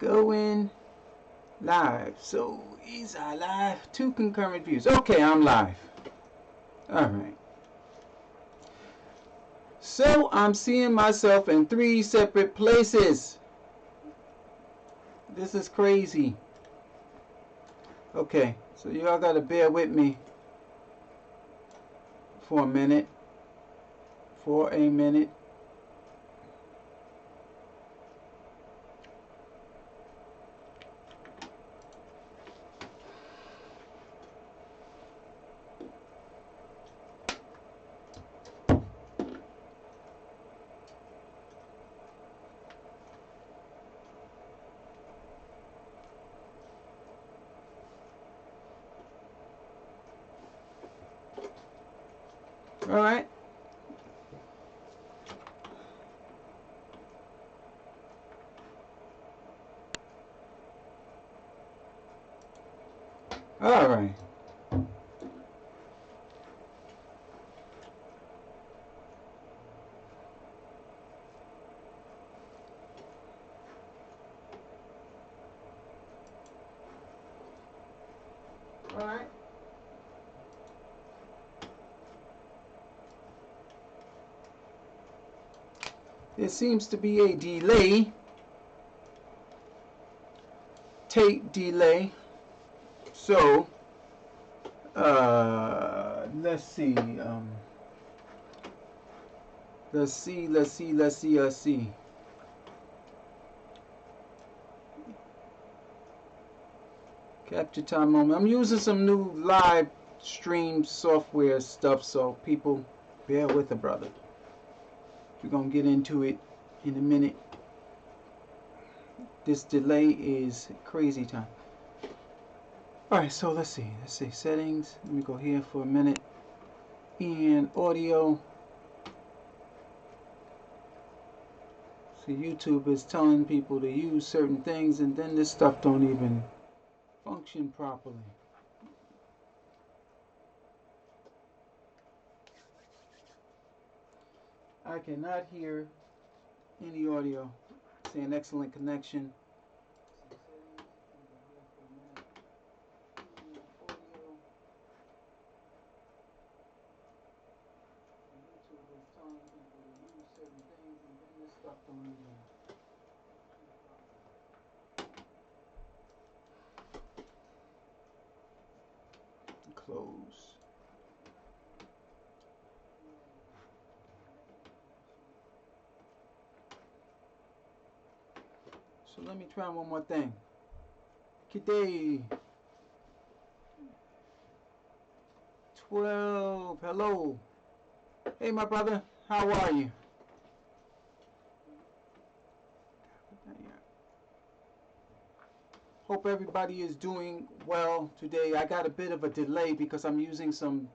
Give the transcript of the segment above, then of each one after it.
going live. So is I live? 2 concurrent views. Okay, I'm live. Alright. So I'm seeing myself in 3 separate places. This is crazy. Okay, so y'all gotta bear with me for a minute. Alright. Alright. Alright. There seems to be a delay. Tape delay. So, let's see. Let's see. Capture time moment. I'm using some new live stream software stuff, so people bear with a brother. We're gonna get into it in a minute. This delay is crazy time. Alright, so let's see settings. Let me go here for a minute. And audio. See, YouTube is telling people to use certain things, and then this stuff don't even function properly. I cannot hear any audio. Saying excellent connection. Close. So let me try one more thing. Today 12. Hello. Hey my brother, how are you? Hope everybody is doing well today. I got a bit of a delay because I'm using some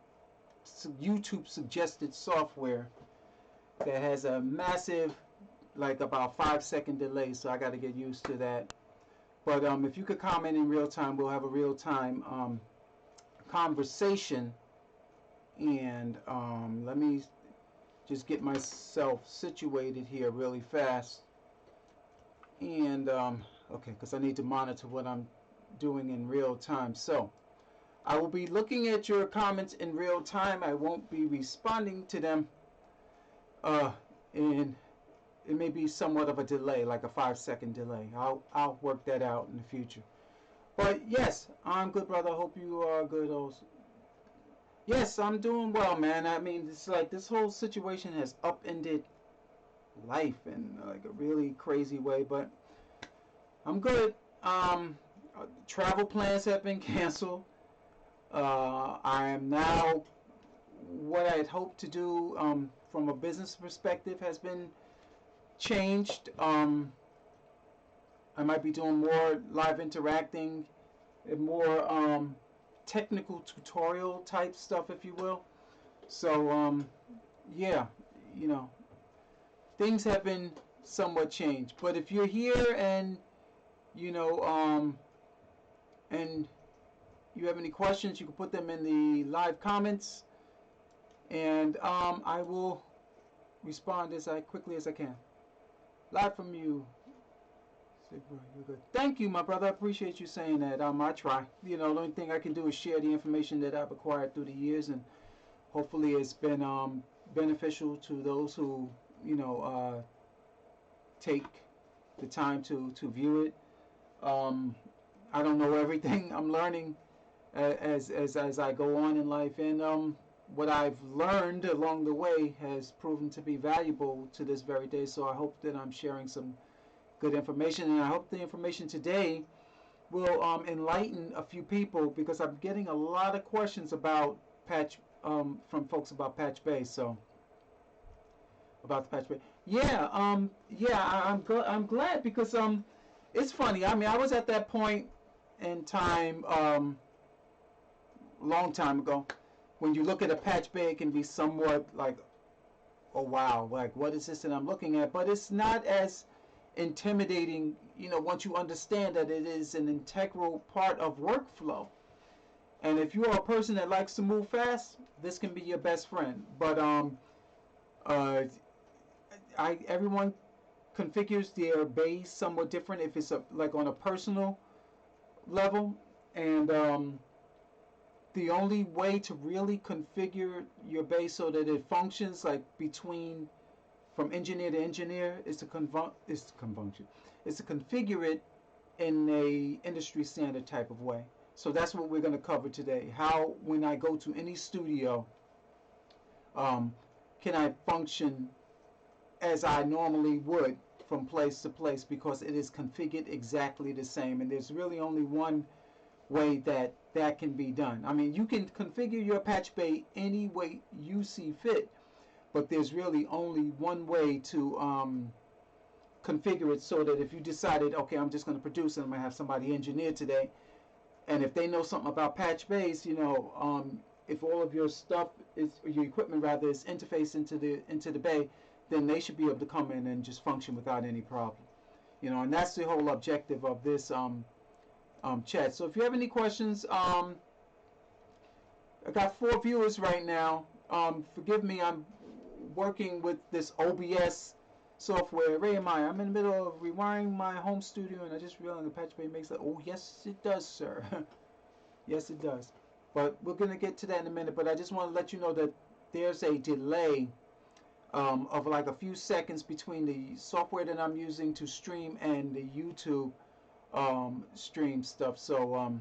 YouTube suggested software that has a massive, like about 5-second delay, so I got to get used to that. But if you could comment in real time, we'll have a real time conversation. And let me just get myself situated here really fast. And okay, because I need to monitor what I'm doing in real time. So I will be looking at your comments in real time. I won't be responding to them. And it may be somewhat of a delay, like a 5-second delay. I'll work that out in the future. But yes, I'm good, brother. Hope you are good also. Yes, I'm doing well, man. I mean, it's like this whole situation has upended life in like a really crazy way, but I'm good. Travel plans have been canceled. I am now, what I had hoped to do from a business perspective has been changed. I might be doing more live interacting and more technical tutorial type stuff, if you will. So yeah, you know, things have been somewhat changed. But if you're here and you know and you have any questions, you can put them in the live comments, and I will respond as quickly as I can. Live from you, You're good. Thank you, my brother. I appreciate you saying that. I try. You know, the only thing I can do is share the information that I've acquired through the years, and hopefully it's been beneficial to those who, you know, take the time to view it. I don't know everything. I'm learning as I go on in life, and what I've learned along the way has proven to be valuable to this very day. So I hope that I'm sharing some good information, and I hope the information today will enlighten a few people, because I'm getting a lot of questions about from folks about Patchbays. So about the Patchbay, yeah, I'm glad, because it's funny. I mean, I was at that point in time, long time ago, when you look at a Patchbay, it can be somewhat like, oh wow, like what is this that I'm looking at? But it's not as intimidating, you know, once you understand that it is an integral part of workflow. And if you're a person that likes to move fast, this can be your best friend. But everyone configures their bass somewhat different if it's like on a personal level, and the only way to really configure your bass so that it functions like between from engineer to engineer is to configure it in a industry standard type of way. So that's what we're going to cover today. How, when I go to any studio, can I function as I normally would from place to place, because it is configured exactly the same, and there's really only one way that that can be done. I mean, you can configure your Patchbay any way you see fit, but there's really only one way to configure it so that if you decided, okay, I'm just going to produce and I'm going to have somebody engineer today, and if they know something about Patchbays, you know, if all of your stuff is, your equipment rather, is interfaced into the bay, then they should be able to come in and just function without any problem. You know, and that's the whole objective of this chat. So if you have any questions, I got 4 viewers right now. Forgive me, I'm working with this OBS software. Where am I? I'm in the middle of rewiring my home studio, and I just realized the Patchbay makes it. Oh, yes, it does, sir. Yes, it does. But we're going to get to that in a minute. But I just want to let you know that there's a delay of like a few seconds between the software that I'm using to stream and the YouTube stream stuff. So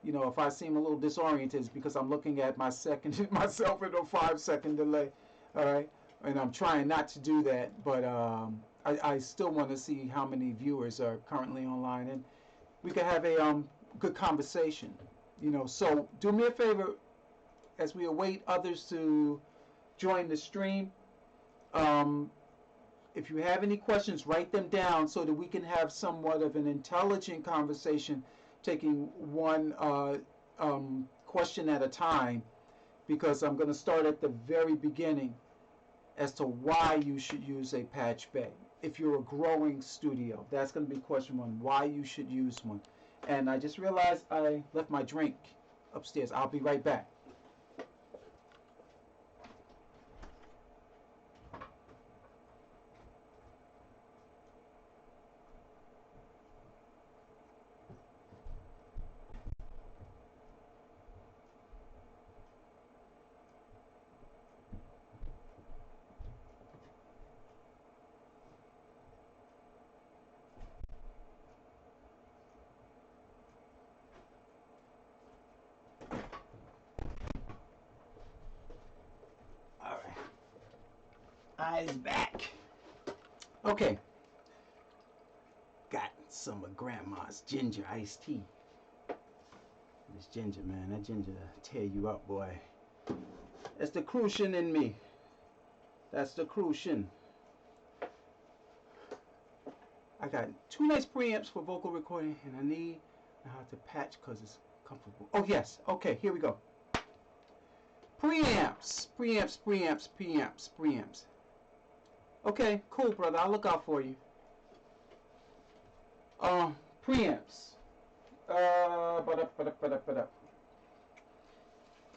you know, if I seem a little disoriented, it's because I'm looking at myself in a 5-second delay. All right, and I'm trying not to do that, but I still want to see how many viewers are currently online, and we can have a good conversation. You know, so do me a favor as we await others to join the stream. If you have any questions, write them down so that we can have somewhat of an intelligent conversation, taking one question at a time, because I'm going to start at the very beginning as to why you should use a Patchbay. If you're a growing studio, that's going to be question 1, why you should use one. And I just realized I left my drink upstairs. I'll be right back. Eyes back. Okay. Got some of Grandma's ginger iced tea. This ginger, man, that ginger tear you up, boy. That's the Crucian in me. That's the Crucian. I got 2 nice preamps for vocal recording, and I need how to patch because it's comfortable. Oh yes. Okay, here we go. Preamps. Okay, cool, brother. I'll look out for you. Preamps.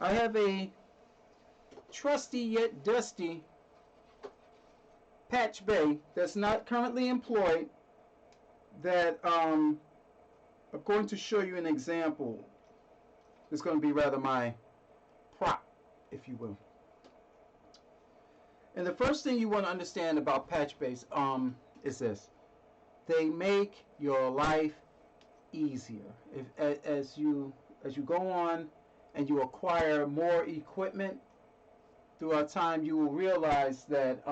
I have a trusty yet dusty Patchbay that's not currently employed. that I'm going to show you an example. It's going to be rather my prop, if you will. And the first thing you want to understand about Patchbays is this: they make your life easier. As you go on and you acquire more equipment throughout time, you will realize that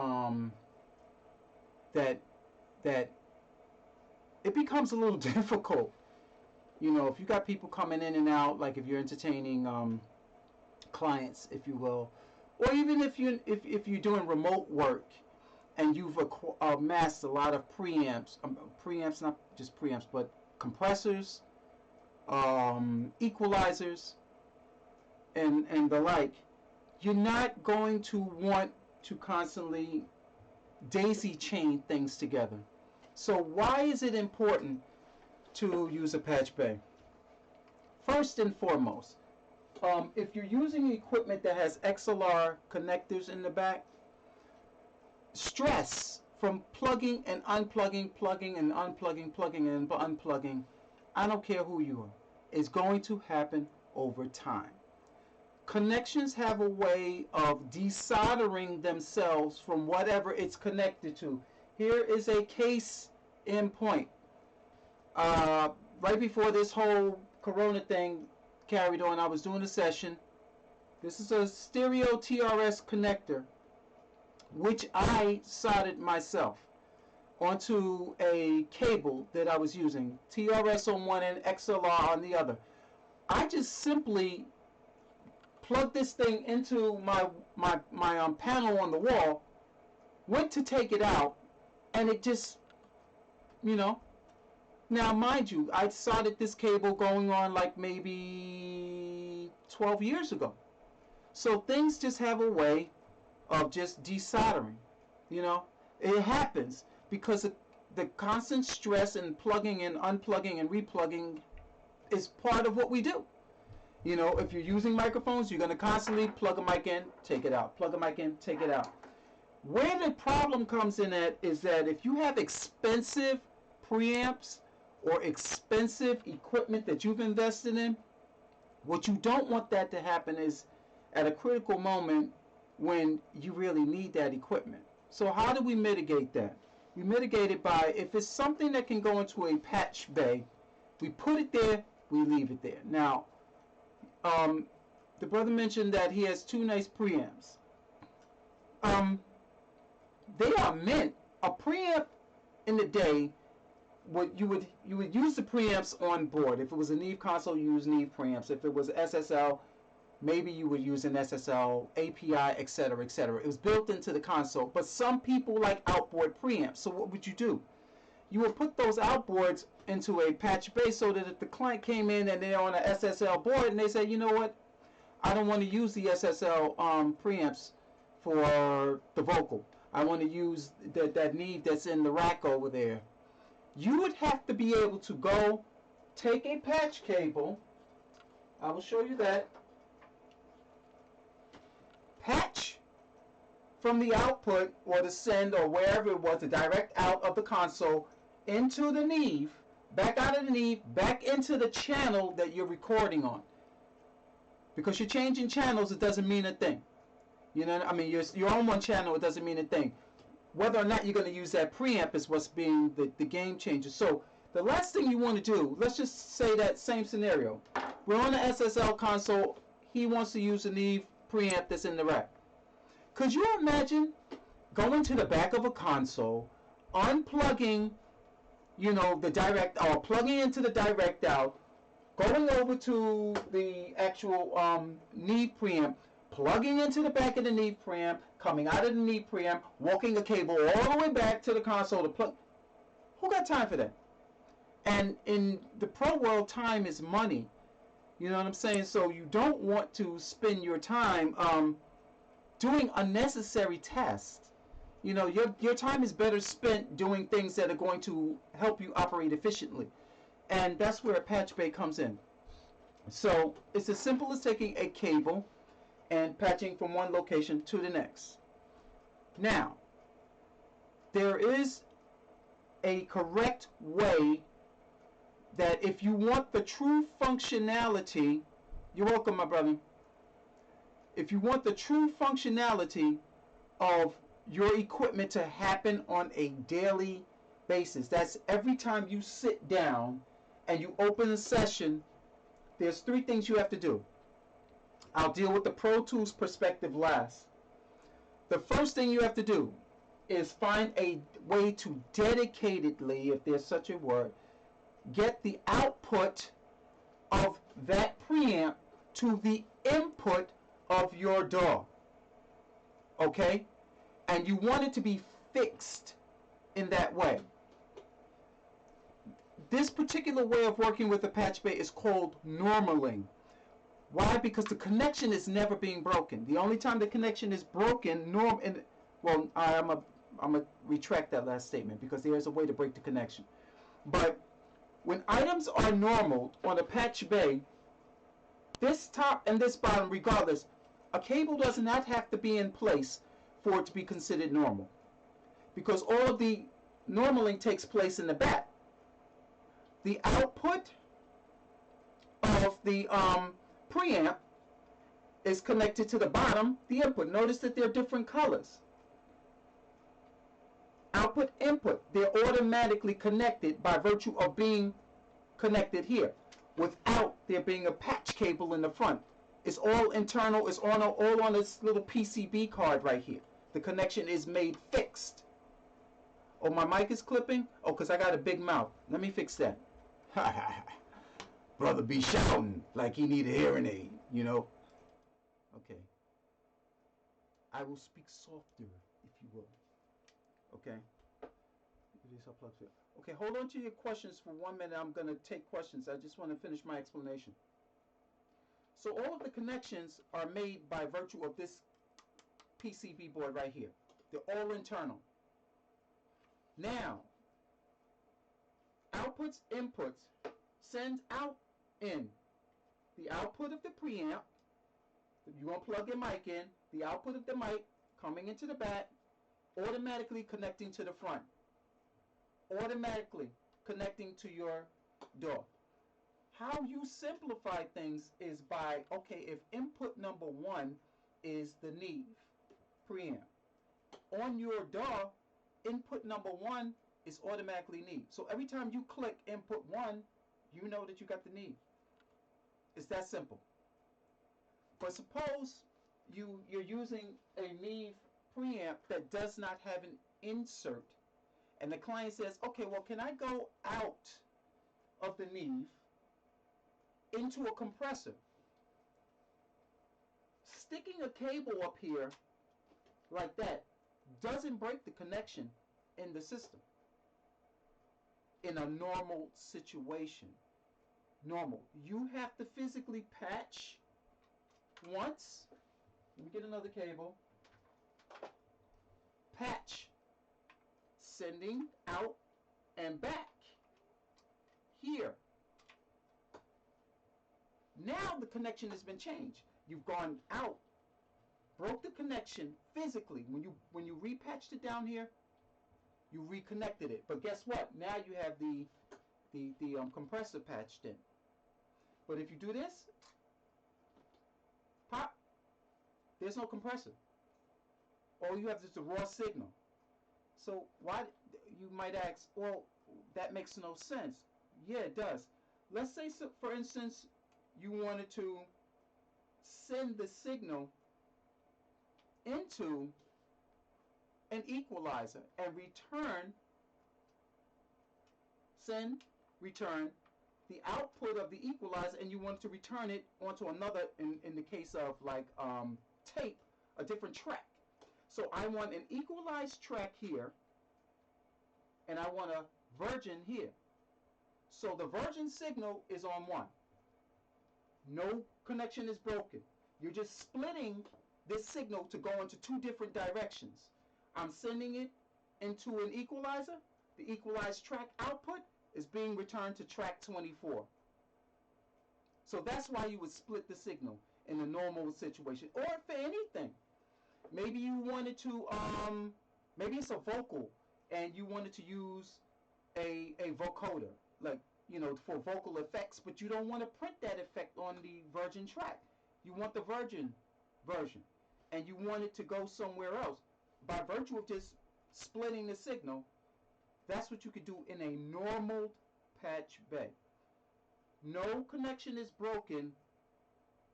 that it becomes a little difficult. You know, if you got people coming in and out, like if you're entertaining clients, if you will, or even if you're doing remote work and you've amassed a lot of preamps, preamps, not just preamps, but compressors, equalizers, and the like, you're not going to want to constantly daisy chain things together. So why is it important to use a patch bay? First and foremost, if you're using equipment that has XLR connectors in the back, stress from plugging and unplugging, plugging and unplugging, plugging and unplugging, I don't care who you are, is going to happen over time. Connections have a way of desoldering themselves from whatever it's connected to. Here is a case in point. Right before this whole Corona thing carried on, I was doing a session. This is a stereo TRS connector, which I soldered myself onto a cable that I was using. TRS on one end, XLR on the other. I just simply plugged this thing into my panel on the wall, went to take it out, and it just, you know. Now, mind you, I soldered this cable going on like maybe 12 years ago. So things just have a way of just desoldering, you know. It happens because the constant stress and plugging and unplugging and replugging is part of what we do. You know, if you're using microphones, you're going to constantly plug a mic in, take it out, plug a mic in, take it out. Where the problem comes in at is that if you have expensive preamps or expensive equipment that you've invested in, what you don't want that to happen is at a critical moment when you really need that equipment. So how do we mitigate that? We mitigate it by, if it's something that can go into a patch bay, we put it there, we leave it there. Now, the brother mentioned that he has two nice preamps. They are meant, a preamp in the day, you would use the preamps on board. If it was a NEVE console, you use NEVE preamps. If it was SSL, maybe you would use an SSL, API, etc., etc. It was built into the console. But some people like outboard preamps. So what would you do? You would put those outboards into a patch bay so that if the client came in and they're on an SSL board and they say, you know what, I don't want to use the SSL preamps for the vocal. I want to use that NEVE that's in the rack over there. You would have to be able to go take a patch cable. I will show you that. Patch from the output or the send or wherever it was, the direct out of the console into the NEVE, back out of the NEVE, back into the channel that you're recording on. Because you're changing channels, it doesn't mean a thing. You know, I mean, you're on one channel, it doesn't mean a thing. Whether or not you're going to use that preamp is what's being the game changer. So the last thing you want to do, let's just say that same scenario. We're on the SSL console. He wants to use a NEVE preamp that's in the rack. Could you imagine going to the back of a console, unplugging, you know, the direct, or plugging into the direct out, going over to the actual NEVE preamp, plugging into the back of the NEVE preamp, coming out of the NEVE preamp, walking a cable all the way back to the console to plug? Who got time for that? And in the pro world, time is money. You know what I'm saying? So you don't want to spend your time doing unnecessary tests. You know, your time is better spent doing things that are going to help you operate efficiently. And that's where a patch bay comes in. So it's as simple as taking a cable and patching from one location to the next. Now, there is a correct way that if you want the true functionality, you're welcome, my brother. If you want the true functionality of your equipment to happen on a daily basis, that's every time you sit down and you open a session, there's three things you have to do. I'll deal with the Pro Tools perspective last. The first thing you have to do is find a way to dedicatedly, if there's such a word, get the output of that preamp to the input of your DAW. Okay? And you want it to be fixed in that way. This particular way of working with the Patchbay is called normaling. Why? Because the connection is never being broken. The only time the connection is broken, I'm gonna retract that last statement because there is a way to break the connection. But when items are normal on a Patchbay, this top and this bottom, regardless, a cable does not have to be in place for it to be considered normal, because all of the normaling takes place in the back. The output of the preamp is connected to the bottom, the input. Notice that they're different colors. Output, input, they're automatically connected by virtue of being connected here, without there being a patch cable in the front. It's all internal, it's all on this little PCB card right here. The connection is made fixed. Oh, my mic is clipping? Oh, because I got a big mouth. Let me fix that. Brother be shouting like he need a hearing aid, you know? Okay. I will speak softer, if you will. Okay? Okay, hold on to your questions for 1 minute. I'm going to take questions. I just want to finish my explanation. So all of the connections are made by virtue of this PCB board right here. They're all internal. Now, outputs, inputs, send out in the output of the preamp. You're going to plug your mic in. The output of the mic coming into the back, automatically connecting to the front. Automatically connecting to your DAW. How you simplify things is by, okay, if input number 1 is the NEVE preamp, on your DAW, input number 1 is automatically NEVE. So every time you click input 1, you know that you got the NEVE. It's that simple. But suppose you're using a NEVE preamp that does not have an insert, and the client says, okay, well, can I go out of the NEVE into a compressor? Sticking a cable up here like that doesn't break the connection in the system in a normal situation. Normal. You have to physically patch once. Let me get another cable. Patch. Sending out and back. Here. Now the connection has been changed. You've gone out, broke the connection physically. When you repatched it down here, you reconnected it. But guess what? Now you have the compressor patched in. But if you do this, pop, there's no compressor. All you have is the raw signal. So why, you might ask, well, that makes no sense. Yeah, it does. Let's say, so, for instance, you wanted to send the signal into an equalizer and return the output of the equalizer, and you want to return it onto another, in the case of like tape, a different track. So I want an equalized track here, and I want a virgin here. So the virgin signal is on 1. No connection is broken. You're just splitting this signal to go into 2 different directions. I'm sending it into an equalizer. The equalized track output is being returned to track 24. So that's why you would split the signal in a normal situation, or for anything. Maybe you wanted to, maybe it's a vocal, and you wanted to use a vocoder, like, you know, for vocal effects, but you don't want to print that effect on the virgin track. You want the virgin version, and you want it to go somewhere else. By virtue of just splitting the signal, that's what you could do in a normal patch bay. No connection is broken.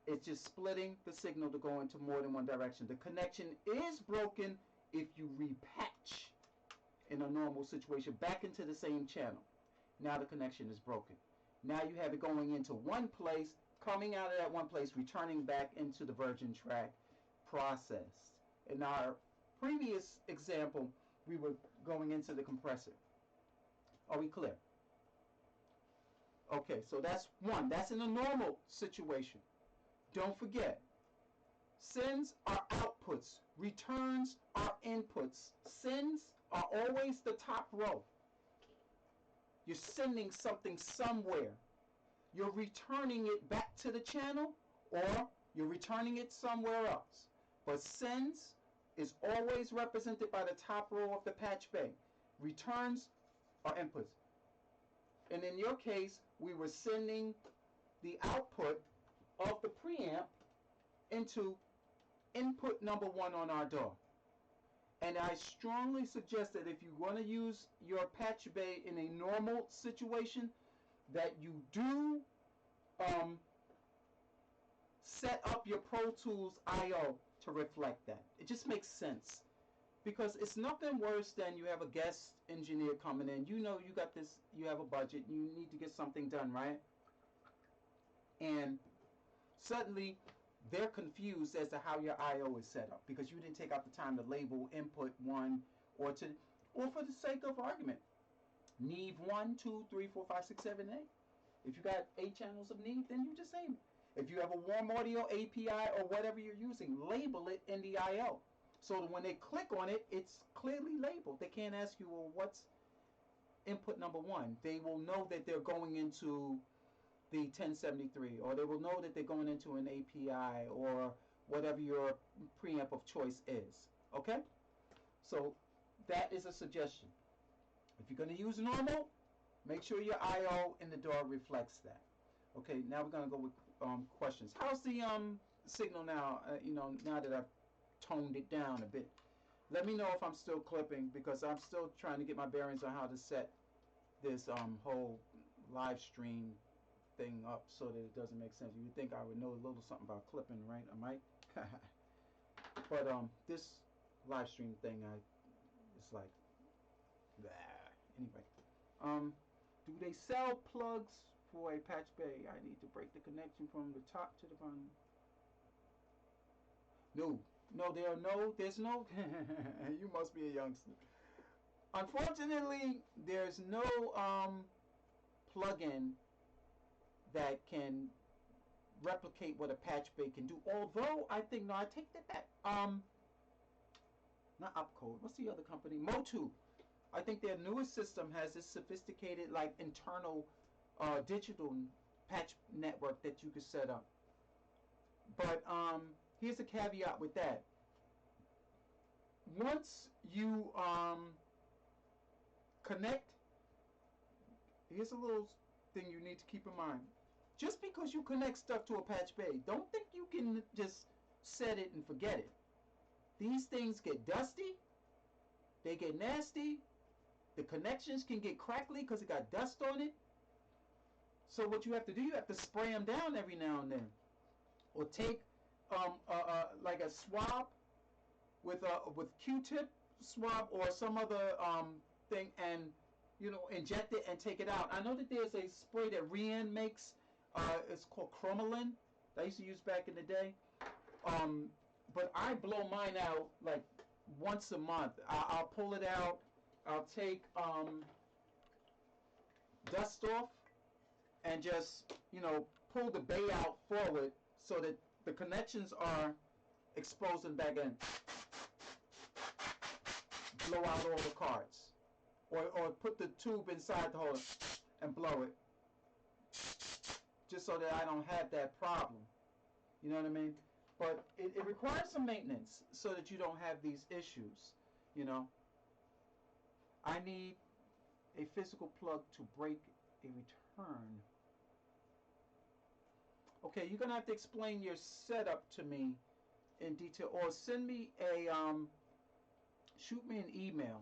It's just splitting the signal to go into more than one direction. The connection is broken if you repatch in a normal situation back into the same channel. Now the connection is broken. Now you have it going into one place, coming out of that one place, returning back into the virgin track, processed. In our previous example, we were going into the compressor. Are we clear? Okay, so that's one. That's in a normal situation. Don't forget, sends are outputs, returns are inputs. Sends are always the top row. You're sending something somewhere. You're returning it back to the channel, or you're returning it somewhere else. But sends is always represented by the top row of the patch bay. Returns are inputs. And in your case, we were sending the output of the preamp into input number 1 on our DAW. And I strongly suggest that if you want to use your patch bay in a normal situation, that you do set up your Pro Tools I/O to reflect that. It just makes sense. Because it's nothing worse than you have a guest engineer coming in. You know you got this, you have a budget, you need to get something done, right? And suddenly they're confused as to how your I/O is set up because you didn't take out the time to label input 1 or for the sake of argument, NEVE 1, 2, 3, 4, 5, 6, 7, 8. If you got 8 channels of NEVE, then you just say it. If you have a warm audio API or whatever you're using, label it in the I/O. So that when they click on it, it's clearly labeled. They can't ask you, well, what's input number 1? They will know that they're going into the 1073, or they will know that they're going into an API or whatever your preamp of choice is. Okay? So that is a suggestion. If you're going to use normal, make sure your I/O in the DAW reflects that. Okay, now we're going to go with questions. How's the signal now, you know, now that I've toned it down a bit? Let me know if I'm still clipping, because I'm still trying to get my bearings on how to set this whole live stream thing up so that it doesn't make sense. You would think I would know a little something about clipping, right? I might. But this live stream thing, it's like, blah. Anyway, do they sell plugs for a patch bay? I need to break the connection from the top to the bottom. No, there's no. You must be a youngster. Unfortunately, there's no plugin that can replicate what a patch bay can do. Although I think, no, I take that back. Not Upcode. What's the other company? Motu. I think their newest system has this sophisticated, like, internal digital patch network that you could set up. But here's a caveat with that. Once you connect, here's a little thing you need to keep in mind. Just because you connect stuff to a patch bay, don't think you can just set it and forget it. These things get dusty, they get nasty, the connections can get crackly because it got dust on it. So what you have to do, you have to spray them down every now and then, or take like a swab with Q-tip swab or some other thing, and inject it and take it out. I know that there's a spray that Rian makes. It's called Chromalin that I used to use back in the day. But I blow mine out like once a month. I'll pull it out. I'll take dust off and just pull the bay out forward so that the connections are exposed and back in. Blow out all the cards, or put the tube inside the hole and blow it, just so that I don't have that problem. You know what I mean? But it requires some maintenance so that you don't have these issues. I need a physical plug to break a return. Okay, you're gonna have to explain your setup to me in detail, or send me a shoot me an email.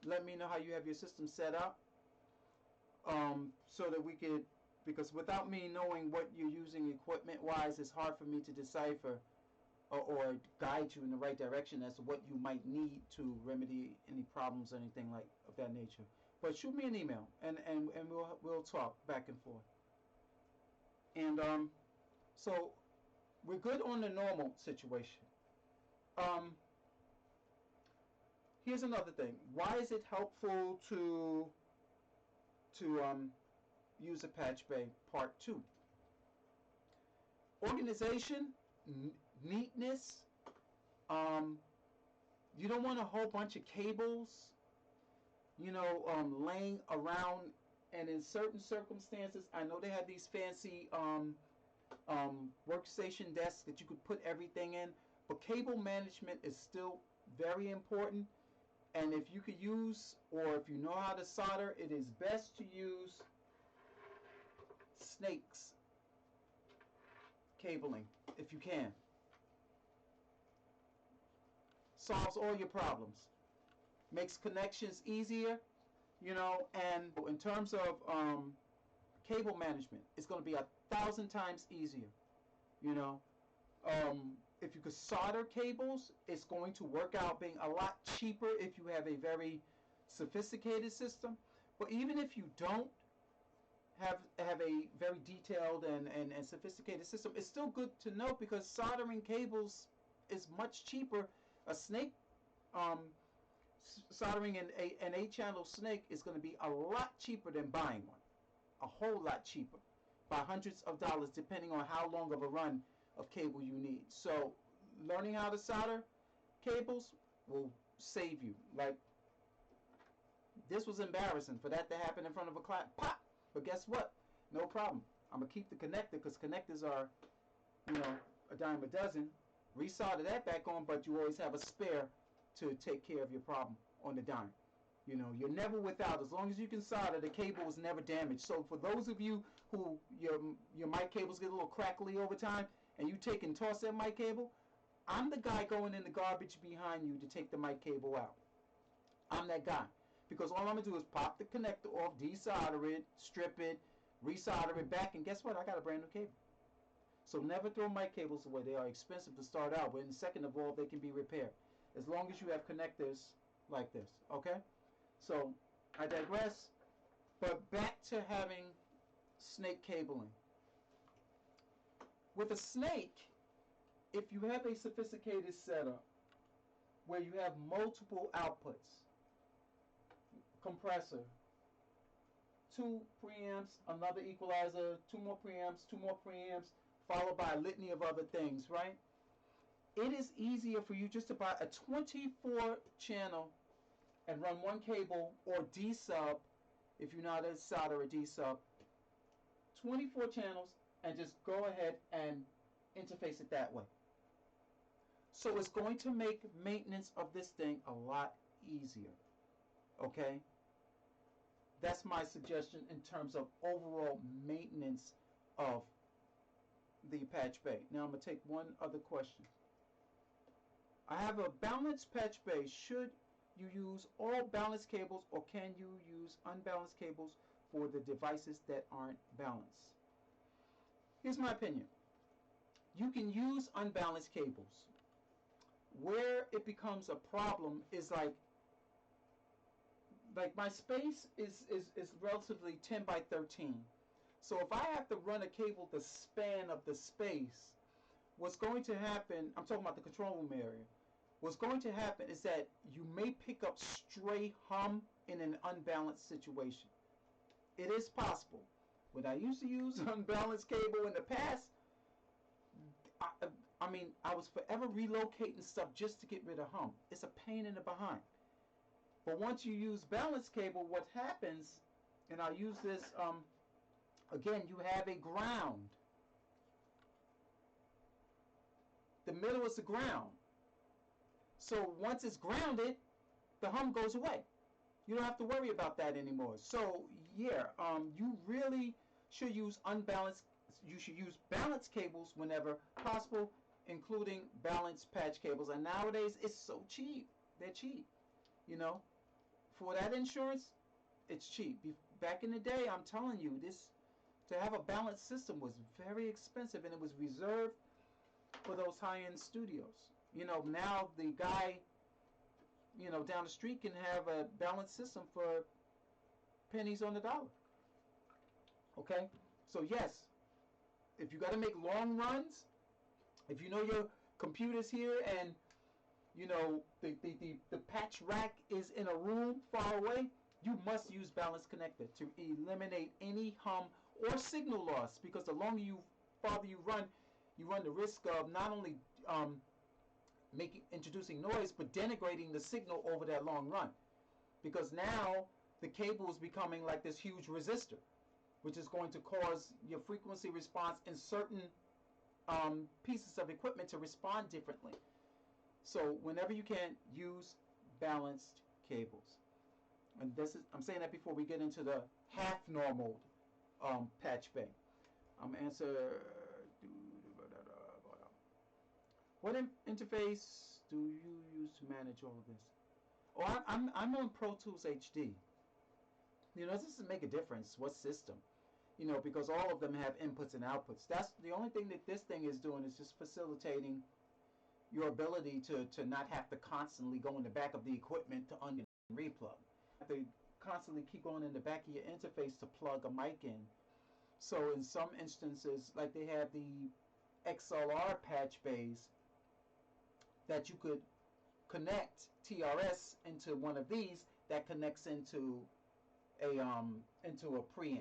Let me know how you have your system set up, so that we could, because without me knowing what you're using equipment wise, it's hard for me to decipher or guide you in the right direction as to what you might need to remedy any problems or anything like of that nature. But shoot me an email, and we'll talk back and forth. And so we're good on the normal situation. Um, Here's another thing. Why is it helpful to use a patch bay? Part 2. Organization, neatness. You don't want a whole bunch of cables, laying around. And in certain circumstances, I know they have these fancy workstation desks that you could put everything in, but cable management is still very important. And if you could use, or if you know how to solder, it is best to use snakes cabling if you can. Solves all your problems. Makes connections easier, and in terms of cable management, it's going to be 1,000 times easier, if you could solder cables, it's going to work out being a lot cheaper if you have a very sophisticated system. But even if you don't have a very detailed and sophisticated system, it's still good to know, because soldering cables is much cheaper. A snake, soldering an 8-channel snake is going to be a lot cheaper than buying one. A whole lot cheaper, by hundreds of dollars, depending on how long of a run of cable you need. So learning how to solder cables will save you. Like, this was embarrassing for that to happen in front of a class. Pop! But guess what? No problem. I'm gonna keep the connector, because connectors are, a dime a dozen. Resolder that back on, but you always have a spare to take care of your problem on the dime. You're never without. As long as you can solder, the cable is never damaged. So for those of you who your mic cables get a little crackly over time, and you take and toss that mic cable, I'm the guy going in the garbage behind you to take the mic cable out. I'm that guy. Because all I'm going to do is pop the connector off, desolder it, strip it, resolder it back, and guess what? I got a brand new cable. So never throw mic cables away. They are expensive to start out, but in second of all, they can be repaired. As long as you have connectors like this, okay? So I digress, but back to having snake cabling. With a snake, if you have a sophisticated setup where you have multiple outputs, compressor, 2 preamps, another equalizer, 2 more preamps, followed by a litany of other things, right? It is easier for you just to buy a 24 channel and run one cable, or D-sub, if you know how to solder a D-sub, 24 channels, and just go ahead and interface it that way. So it's going to make maintenance of this thing a lot easier. Okay? That's my suggestion in terms of overall maintenance of the patch bay. Now I'm going to take one other question. I have a balanced patch bay. Should you use all balanced cables, or can you use unbalanced cables for the devices that aren't balanced? Here's my opinion. You can use unbalanced cables. Where it becomes a problem is like my space is relatively 10 by 13. So if I have to run a cable the span of the space, what's going to happen, I'm talking about the control room area, what's going to happen is that you may pick up stray hum in an unbalanced situation. It is possible. When I used to use unbalanced cable in the past, I was forever relocating stuff just to get rid of hum. It's a pain in the behind. But once you use balanced cable, what happens, and I'll use this, again, you have a ground. The middle is the ground. So once it's grounded, the hum goes away. You don't have to worry about that anymore. So yeah, you really should use unbalanced. You should use balanced cables whenever possible, including balanced patch cables. And nowadays, it's so cheap. They're cheap. You know, for that insurance, it's cheap. Back in the day, I'm telling you, this to have a balanced system was very expensive, and it was reserved for those high-end studios. You know, now the guy, you know, down the street can have a balanced system for pennies on the dollar. Okay, so yes, if you got to make long runs, if you know your computer's here and you know the patch rack is in a room far away, you must use balanced connector to eliminate any hum or signal loss, because the longer you farther you run the risk of not only introducing noise but denigrating the signal over that long run, because now the cable is becoming like this huge resistor, which is going to cause your frequency response in certain pieces of equipment to respond differently. So whenever you can, use balanced cables. And this is, I'm saying that before we get into the half normal patch bay. Answer. What interface do you use to manage all of this? Oh, I'm on Pro Tools HD. You know, this doesn't make a difference what system. You know, because all of them have inputs and outputs. That's the only thing that this thing is doing, is just facilitating your ability to not have to constantly go in the back of the equipment to un and replug. You have to constantly keep going in the back of your interface to plug a mic in. So in some instances, like they have the XLR patch bays that you could connect TRS into one of these that connects into a preamp.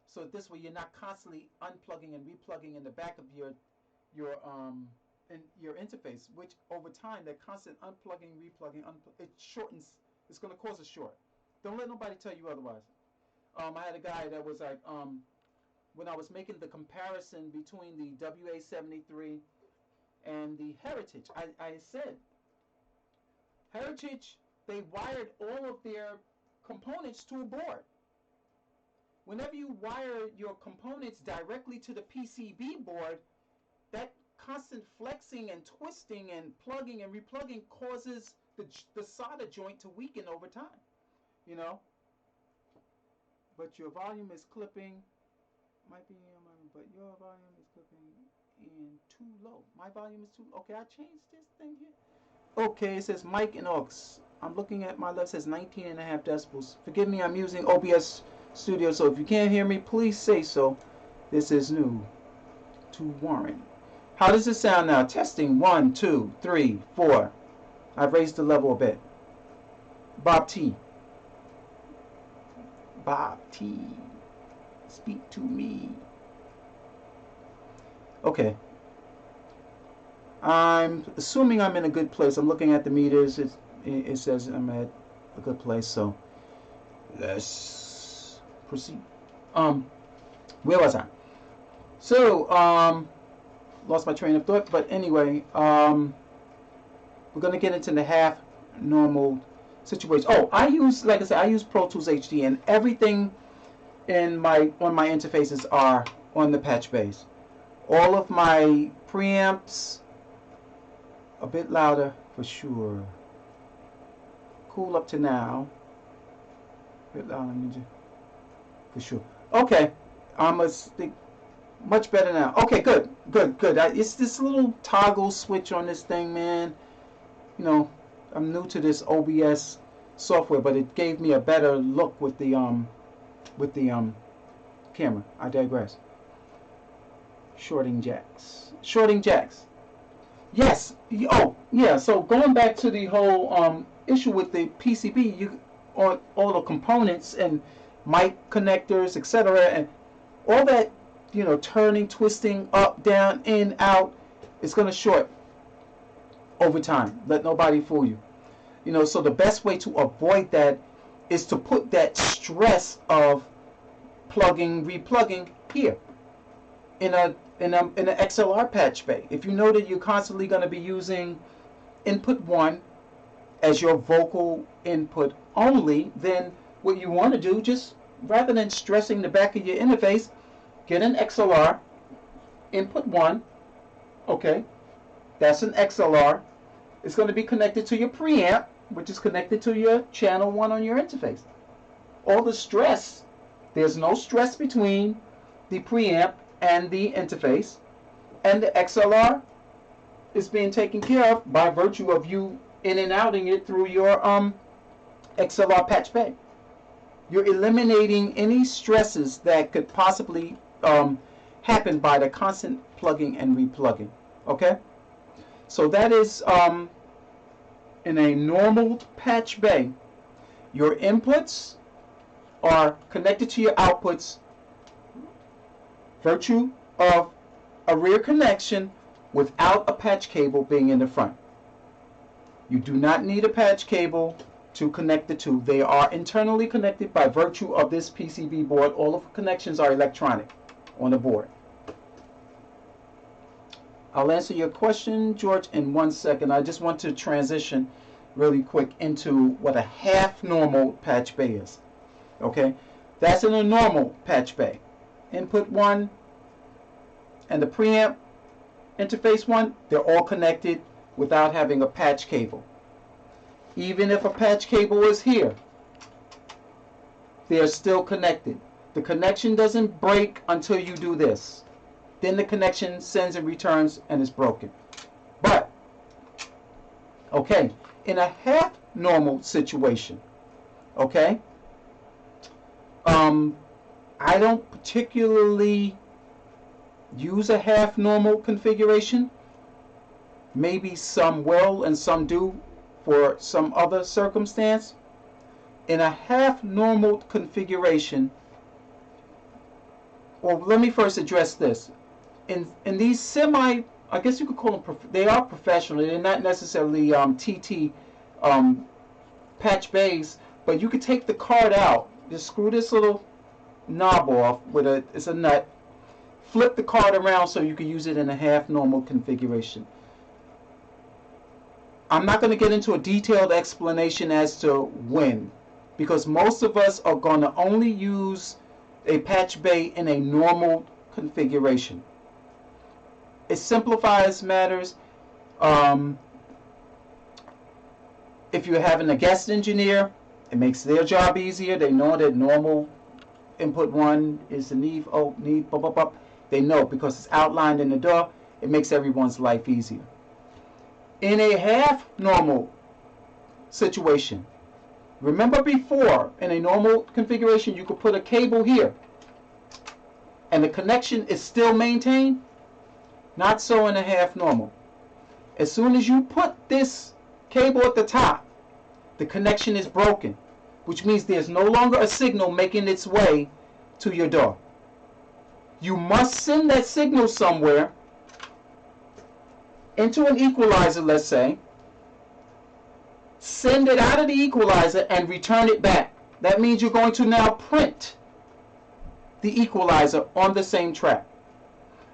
So this way you're not constantly unplugging and replugging in the back of your interface, which over time that constant unplugging, replugging, it shortens. It's going to cause a short. Don't let nobody tell you otherwise. I had a guy that was like, when I was making the comparison between the WA73 and the Heritage, I said, Heritage, they wired all of their components to a board. Whenever you wire your components directly to the PCB board, that constant flexing and twisting and plugging and replugging causes the solder joint to weaken over time, you know. But your volume is clipping, might be, but your volume is clipping in too low. My volume is too, okay, I changed this thing here. Okay, it says mic and aux. I'm looking at my left, says 19.5 decibels. Forgive me, I'm using OBS Studio, so if you can't hear me, please say so. This is new to Warren. How does it sound now? Testing 1, 2, 3, 4. I've raised the level a bit. Bob T. Bob T. Speak to me. Okay. I'm assuming I'm in a good place. I'm looking at the meters. It says I'm at a good place, so let's proceed. Where was I? So, lost my train of thought, but anyway, we're gonna get into the half normal situation. Oh, I use, like I said, I use Pro Tools HD, and everything on my interfaces are on the Patchbays. All of my preamps, a bit louder for sure. Cool up to now. A bit louder for sure. Okay, I'm gonna stick. Much better now. Okay, good. It's this little toggle switch on this thing, man. You know, I'm new to this OBS software, but it gave me a better look with the camera. I digress. Shorting jacks. Yes. Oh, yeah. So going back to the whole issue with the PCB, you on all the components and mic connectors, etc., and all that. You know, turning, twisting, up, down, in, out, it's going to short over time. Let nobody fool you. You know, so the best way to avoid that is to put that stress of plugging, replugging here in an XLR patch bay. If you know that you're constantly going to be using input 1 as your vocal input only, then what you want to do, just rather than stressing the back of your interface, get an XLR, input 1, okay, that's an XLR. It's going to be connected to your preamp, which is connected to your channel 1 on your interface. All the stress, there's no stress between the preamp and the interface, and the XLR is being taken care of by virtue of you in and outing it through your XLR patch bay. You're eliminating any stresses that could possibly happen by the constant plugging and replugging. Okay, so that is in a normal patch bay. Your inputs are connected to your outputs virtue of a rear connection without a patch cable being in the front. You do not need a patch cable to connect the two. They are internally connected by virtue of this PCB board. All of the connections are electronic on the board. I'll answer your question, George, in 1 second. I just want to transition really quick into what a half normal patch bay is. Okay, that's in a normal patch bay. Input 1 and the preamp interface 1, they're all connected without having a patch cable. Even if a patch cable is here, they're still connected. The connection doesn't break until you do this. Then the connection sends and returns and is broken. But, okay, in a half normal situation, okay, I don't particularly use a half normal configuration. Maybe some will and some do for some other circumstance. In a half normal configuration, well, let me first address this. In these semi, I guess you could call them, they are professional. They're not necessarily TT patch bays, but you could take the card out, just screw this little knob off with it's a nut, flip the card around so you can use it in a half normal configuration. I'm not going to get into a detailed explanation as to when, because most of us are going to only use a patch bay in a normal configuration. It simplifies matters. If you're having a guest engineer, it makes their job easier. They know that normal input 1 is the NEVE, NEVE, blah, blah, blah. They know because it's outlined in the DAW. It makes everyone's life easier. In a half normal situation, remember before, in a normal configuration, you could put a cable here and the connection is still maintained? Not so in a half normal. As soon as you put this cable at the top, the connection is broken, which means there's no longer a signal making its way to your DAW. You must send that signal somewhere into an equalizer, let's say, send it out of the equalizer and return it back. That means you're going to now print the equalizer on the same track.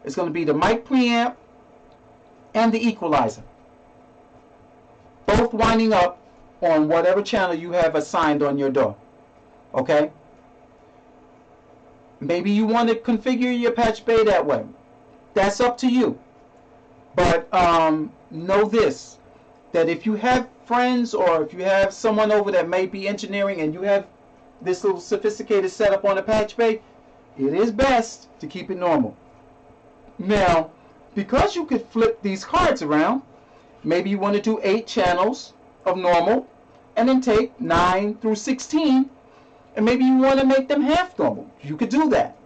It's going to be the mic preamp and the equalizer, both winding up on whatever channel you have assigned on your DAW. Okay? Maybe you want to configure your patch bay that way. That's up to you. But know this, that if you have friends or if you have someone over that may be engineering and you have this little sophisticated setup on a patch bay, it is best to keep it normal. Now, because you could flip these cards around, maybe you want to do 8 channels of normal and then take 9 through 16, and maybe you want to make them half normal. You could do that.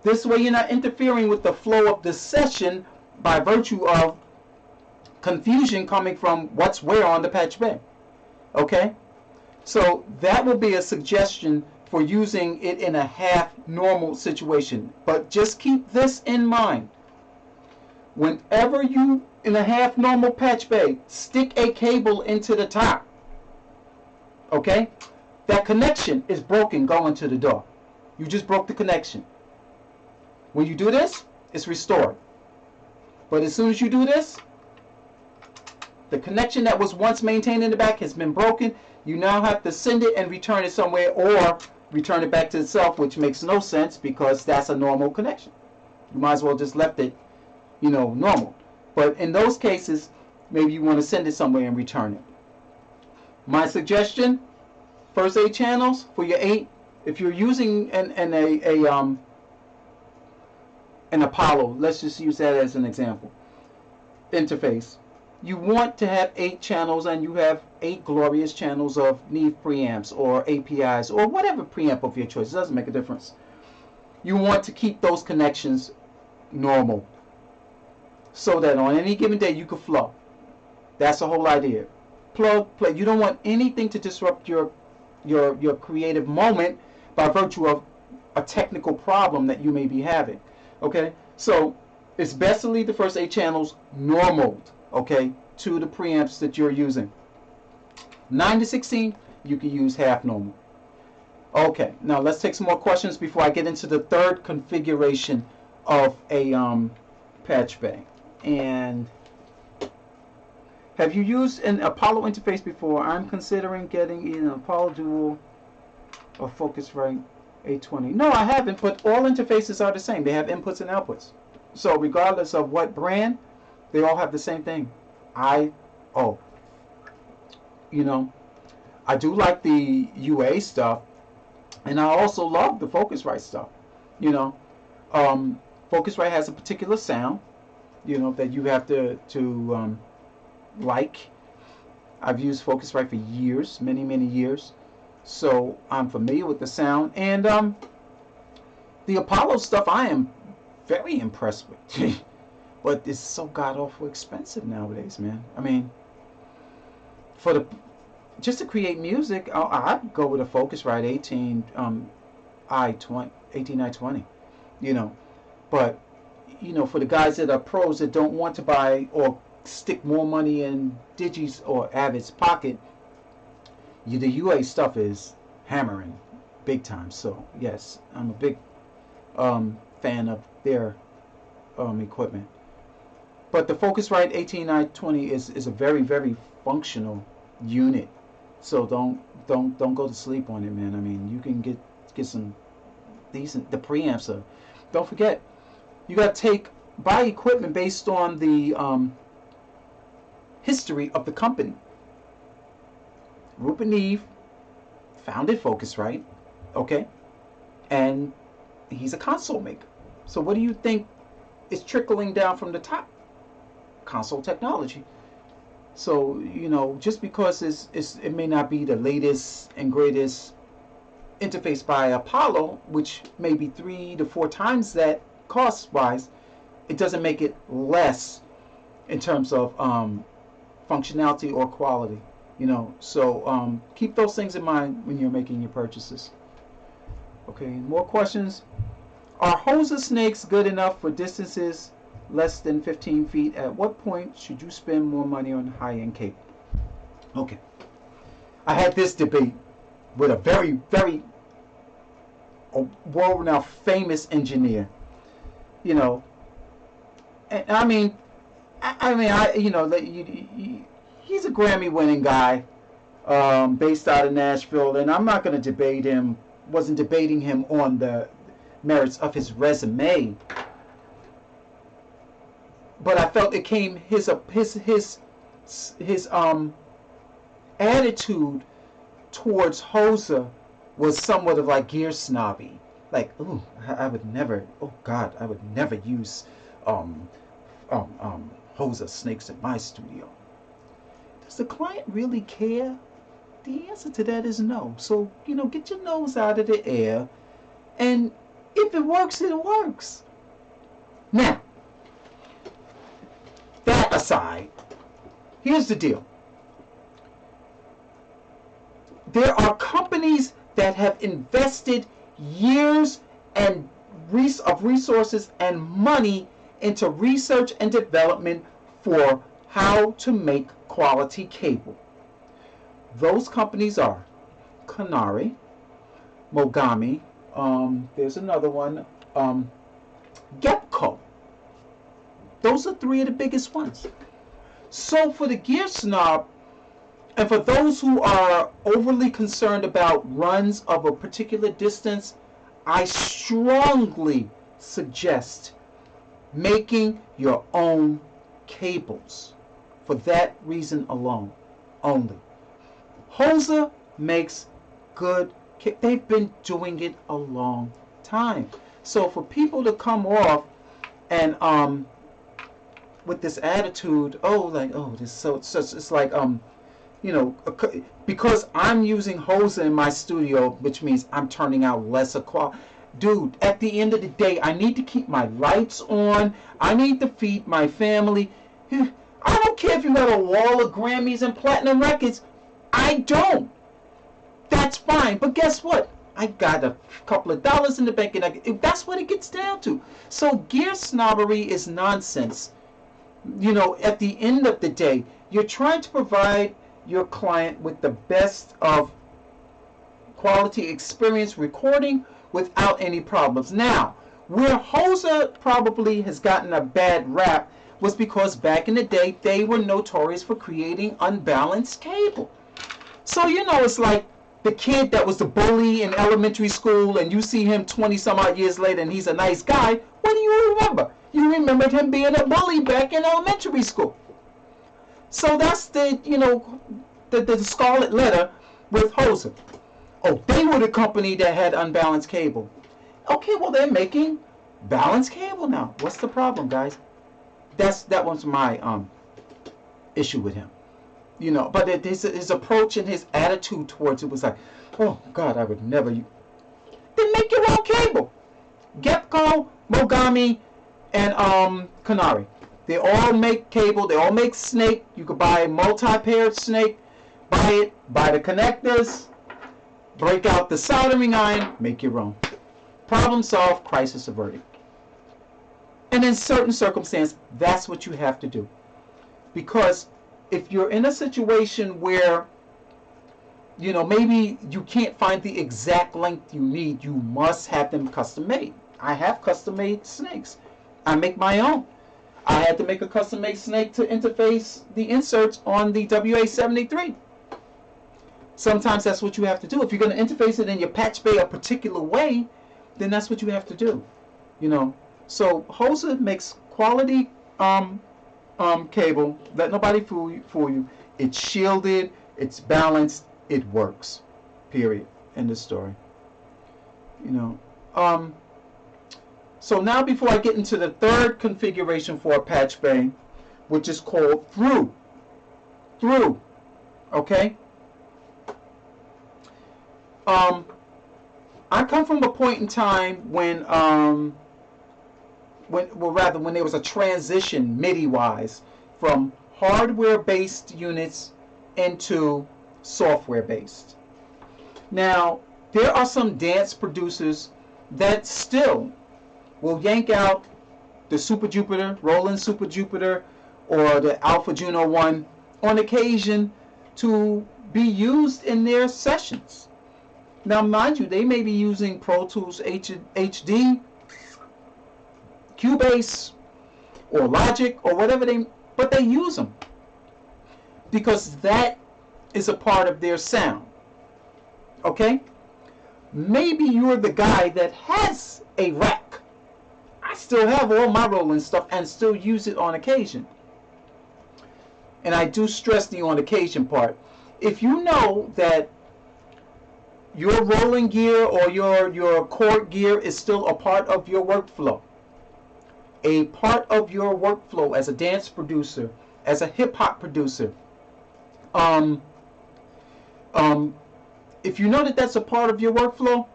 This way you're not interfering with the flow of the session by virtue of confusion coming from what's where on the patch bay. Okay? So that will be a suggestion for using it in a half normal situation. But just keep this in mind. Whenever you, in a half normal patch bay, stick a cable into the top, okay, that connection is broken going to the DAW. You just broke the connection. When you do this, it's restored. But as soon as you do this, the connection that was once maintained in the back has been broken. You now have to send it and return it somewhere, or return it back to itself, which makes no sense because that's a normal connection. You might as well just left it, normal. But in those cases, maybe you want to send it somewhere and return it. My suggestion, first 8 channels for your 8. If you're using an Apollo, let's just use that as an example, interface. You want to have 8 channels, and you have 8 glorious channels of NEVE preamps or APIs or whatever preamp of your choice. It doesn't make a difference. You want to keep those connections normal so that on any given day you can flow. That's the whole idea. Plug, play. You don't want anything to disrupt your creative moment by virtue of a technical problem that you may be having. Okay, so it's best to leave the first 8 channels normaled, okay, to the preamps that you're using. 9 to 16, you can use half normal. Okay, now let's take some more questions before I get into the third configuration of a patch bay. And have you used an Apollo interface before? I'm considering getting either an Apollo Dual or Focusrite 820. No, I haven't, but all interfaces are the same. They have inputs and outputs. So regardless of what brand, they all have the same thing. I do like the UA stuff, and I also love the Focusrite stuff. Focusrite has a particular sound, that you have to like. I've used Focusrite for years, many, many years. So I'm familiar with the sound, and the Apollo stuff I am very impressed with. But it's so god awful expensive nowadays, man. I mean, just to create music, I'd go with a Focusrite 18i20, But for the guys that are pros that don't want to buy or stick more money in Digi's or Avid's pocket, the UA stuff is hammering big time. So yes, I'm a big fan of their equipment. But the Focusrite 18i20 is a very, very functional unit. So don't go to sleep on it, man. I mean, you can get some decent. The preamps are. Don't forget, you got to buy equipment based on the history of the company. Rupert Neve founded Focusrite, okay, and he's a console maker. So what do you think is trickling down from the top? Console technology. So just because it may not be the latest and greatest interface by Apollo, which may be 3 to 4 times that cost-wise, it doesn't make it less in terms of functionality or quality. So keep those things in mind when you're making your purchases. Okay, more questions. Are Hoser snakes good enough for distances less than 15 feet? At what point should you spend more money on high-end cable? Okay, I had this debate with a very, very world-now famous engineer. And I mean, he's a Grammy-winning guy, based out of Nashville, and I'm not going to debate him. Wasn't debating him on the merits of his resume, but I felt it came his attitude towards Hoser was somewhat of like gear snobby. Like, ooh, I would never. Oh God, I would never use Hoser snakes in my studio. Does the client really care? The answer to that is no. So, get your nose out of the air, and if it works, it works. Now, that aside, here's the deal. There are companies that have invested years and of resources and money into research and development for how to make quality cable. Those companies are Canary, Mogami, there's another one, Gepco. Those are 3 of the biggest ones. So for the gear snob, And for those who are overly concerned about runs of a particular distance, I strongly suggest making your own cables for that reason alone only. Hoser makes good, they've been doing it a long time. So for people to come off and with this attitude, oh, like, oh, this so such, it's like you know, because I'm using Hoser in my studio, which means I'm turning out lesser quality. Dude, at the end of the day, I need to keep my lights on. I need to feed my family. I don't care if you got a wall of Grammys and platinum records. I don't. That's fine. But guess what? I got a couple of dollars in the bank, and that's what it gets down to. So gear snobbery is nonsense. You know, at the end of the day, you're trying to provide your client with the best of quality experience recording without any problems. Now, where Hoser probably has gotten a bad rap was because back in the day they were notorious for creating unbalanced cable. So you know, it's like the kid that was the bully in elementary school, and you see him 20 some odd years later and he's a nice guy. What do you remember? You remembered him being a bully back in elementary school. So that's the, you know, the scarlet letter with Hoser. Oh, they were the company that had unbalanced cable. Okay, well, they're making balanced cable now. What's the problem, guys? That was my issue with him. You know, but his approach and his attitude towards it was like, oh, God, I would never. Then make your own cable. Gepco, Mogami, and Canary. They all make cable. They all make snake. You could buy a multi-paired snake. Buy it. Buy the connectors. Break out the soldering iron. Make your own. Problem solved. Crisis averted. And in certain circumstances, that's what you have to do. Because if you're in a situation where, you know, maybe you can't find the exact length you need, you must have them custom made. I have custom made snakes. I make my own. I had to make a custom made snake to interface the inserts on the WA73. Sometimes that's what you have to do. If you're going to interface it in your patch bay a particular way, then that's what you have to do. You know, so Hoser makes quality cable. Let nobody fool you. It's shielded. It's balanced. It works. Period. End of story. You know. So now before I get into the third configuration for a patch bay, which is called through. Okay. I come from a point in time when when there was a transition MIDI-wise from hardware-based units into software-based. Now, there are some dance producers that still will yank out the Super Jupiter, Roland Super Jupiter, or the Alpha Juno 1 on occasion to be used in their sessions. Now, mind you, they may be using Pro Tools HD, Cubase, or Logic, or whatever but they use them because that is a part of their sound. Okay? Maybe you're the guy that has a rack. I still have all my Roland stuff and still use it on occasion. And I do stress the on occasion part. If you know that your rolling gear or your chord gear is still a part of your workflow, a part of your workflow as a dance producer, as a hip-hop producer, if you know that that's a part of your workflow,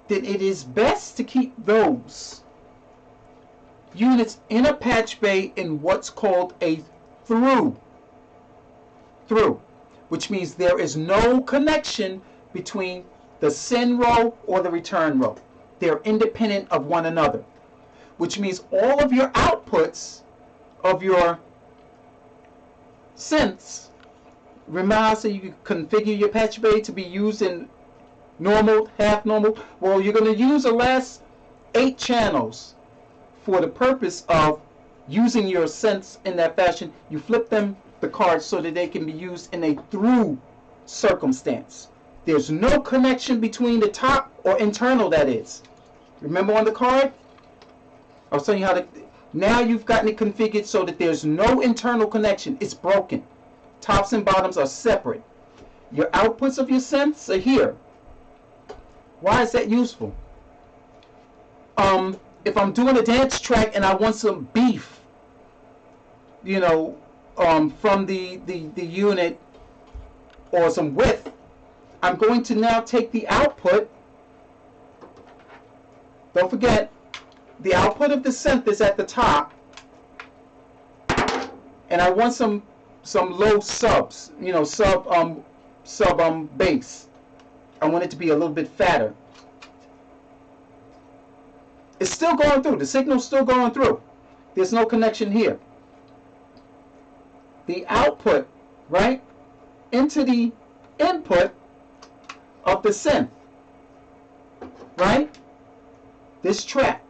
then it is best to keep those units in a patch bay in what's called a through, which means there is no connection between the send row or the return row. They're independent of one another, which means all of your outputs of your synths, remember how I said you can configure your patch bay to be used in normal, half normal? Well, you're going to use the last 8 channels for the purpose of using your synths in that fashion. You flip them the cards so that they can be used in a through circumstance. There's no connection between the top or internal, that is. Remember on the card? I was telling you how to... Now you've gotten it configured so that there's no internal connection. It's broken. Tops and bottoms are separate. Your outputs of your synths are here. Why is that useful? If I'm doing a dance track and I want some beef, you know, from the unit or some width, I'm going to now take the output. Don't forget, the output of the synth is at the top, and I want some low subs, you know, sub bass. I want it to be a little bit fatter. It's still going through. The signal's still going through. There's no connection here. The output, right, into the input of the synth, right? This track.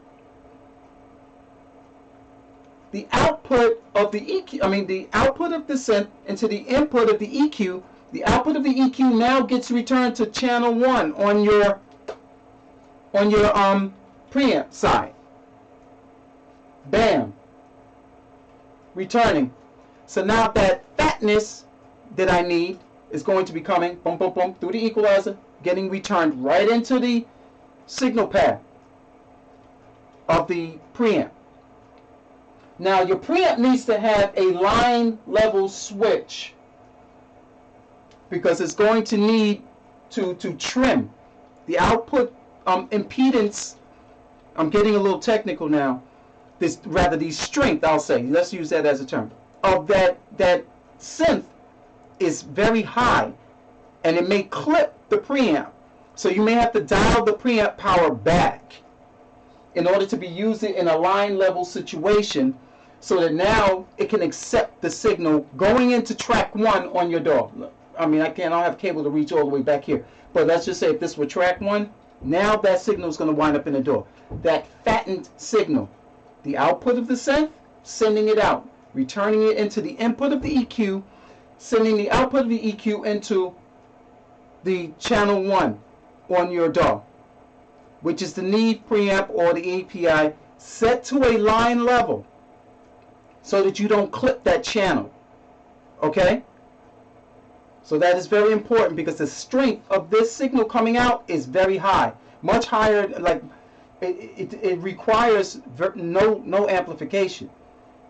The output of the EQ, the output of the synth into the input of the EQ. The output of the EQ now gets returned to channel 1 on your preamp side. Bam. Returning. So now that fatness that I need is going to be coming, boom, boom, boom, through the equalizer, getting returned right into the signal path of the preamp. Now your preamp needs to have a line level switch because it's going to need to trim the output impedance. I'm getting a little technical now. The strength, I'll say, let's use that as a term, of that synth is very high, and it may clip the preamp. So you may have to dial the preamp power back in order to be using in a line level situation, so that now it can accept the signal going into track 1 on your DAW. I don't have cable to reach all the way back here, but let's just say if this were track 1, now that signal is going to wind up in the DAW. That fattened signal, the output of the synth, sending it out, returning it into the input of the EQ, sending the output of the EQ into the channel 1 on your DAW, which is the NEVE preamp or the API, set to a line level so that you don't clip that channel. Okay? So that is very important because the strength of this signal coming out is very high. Much higher, like it requires no amplification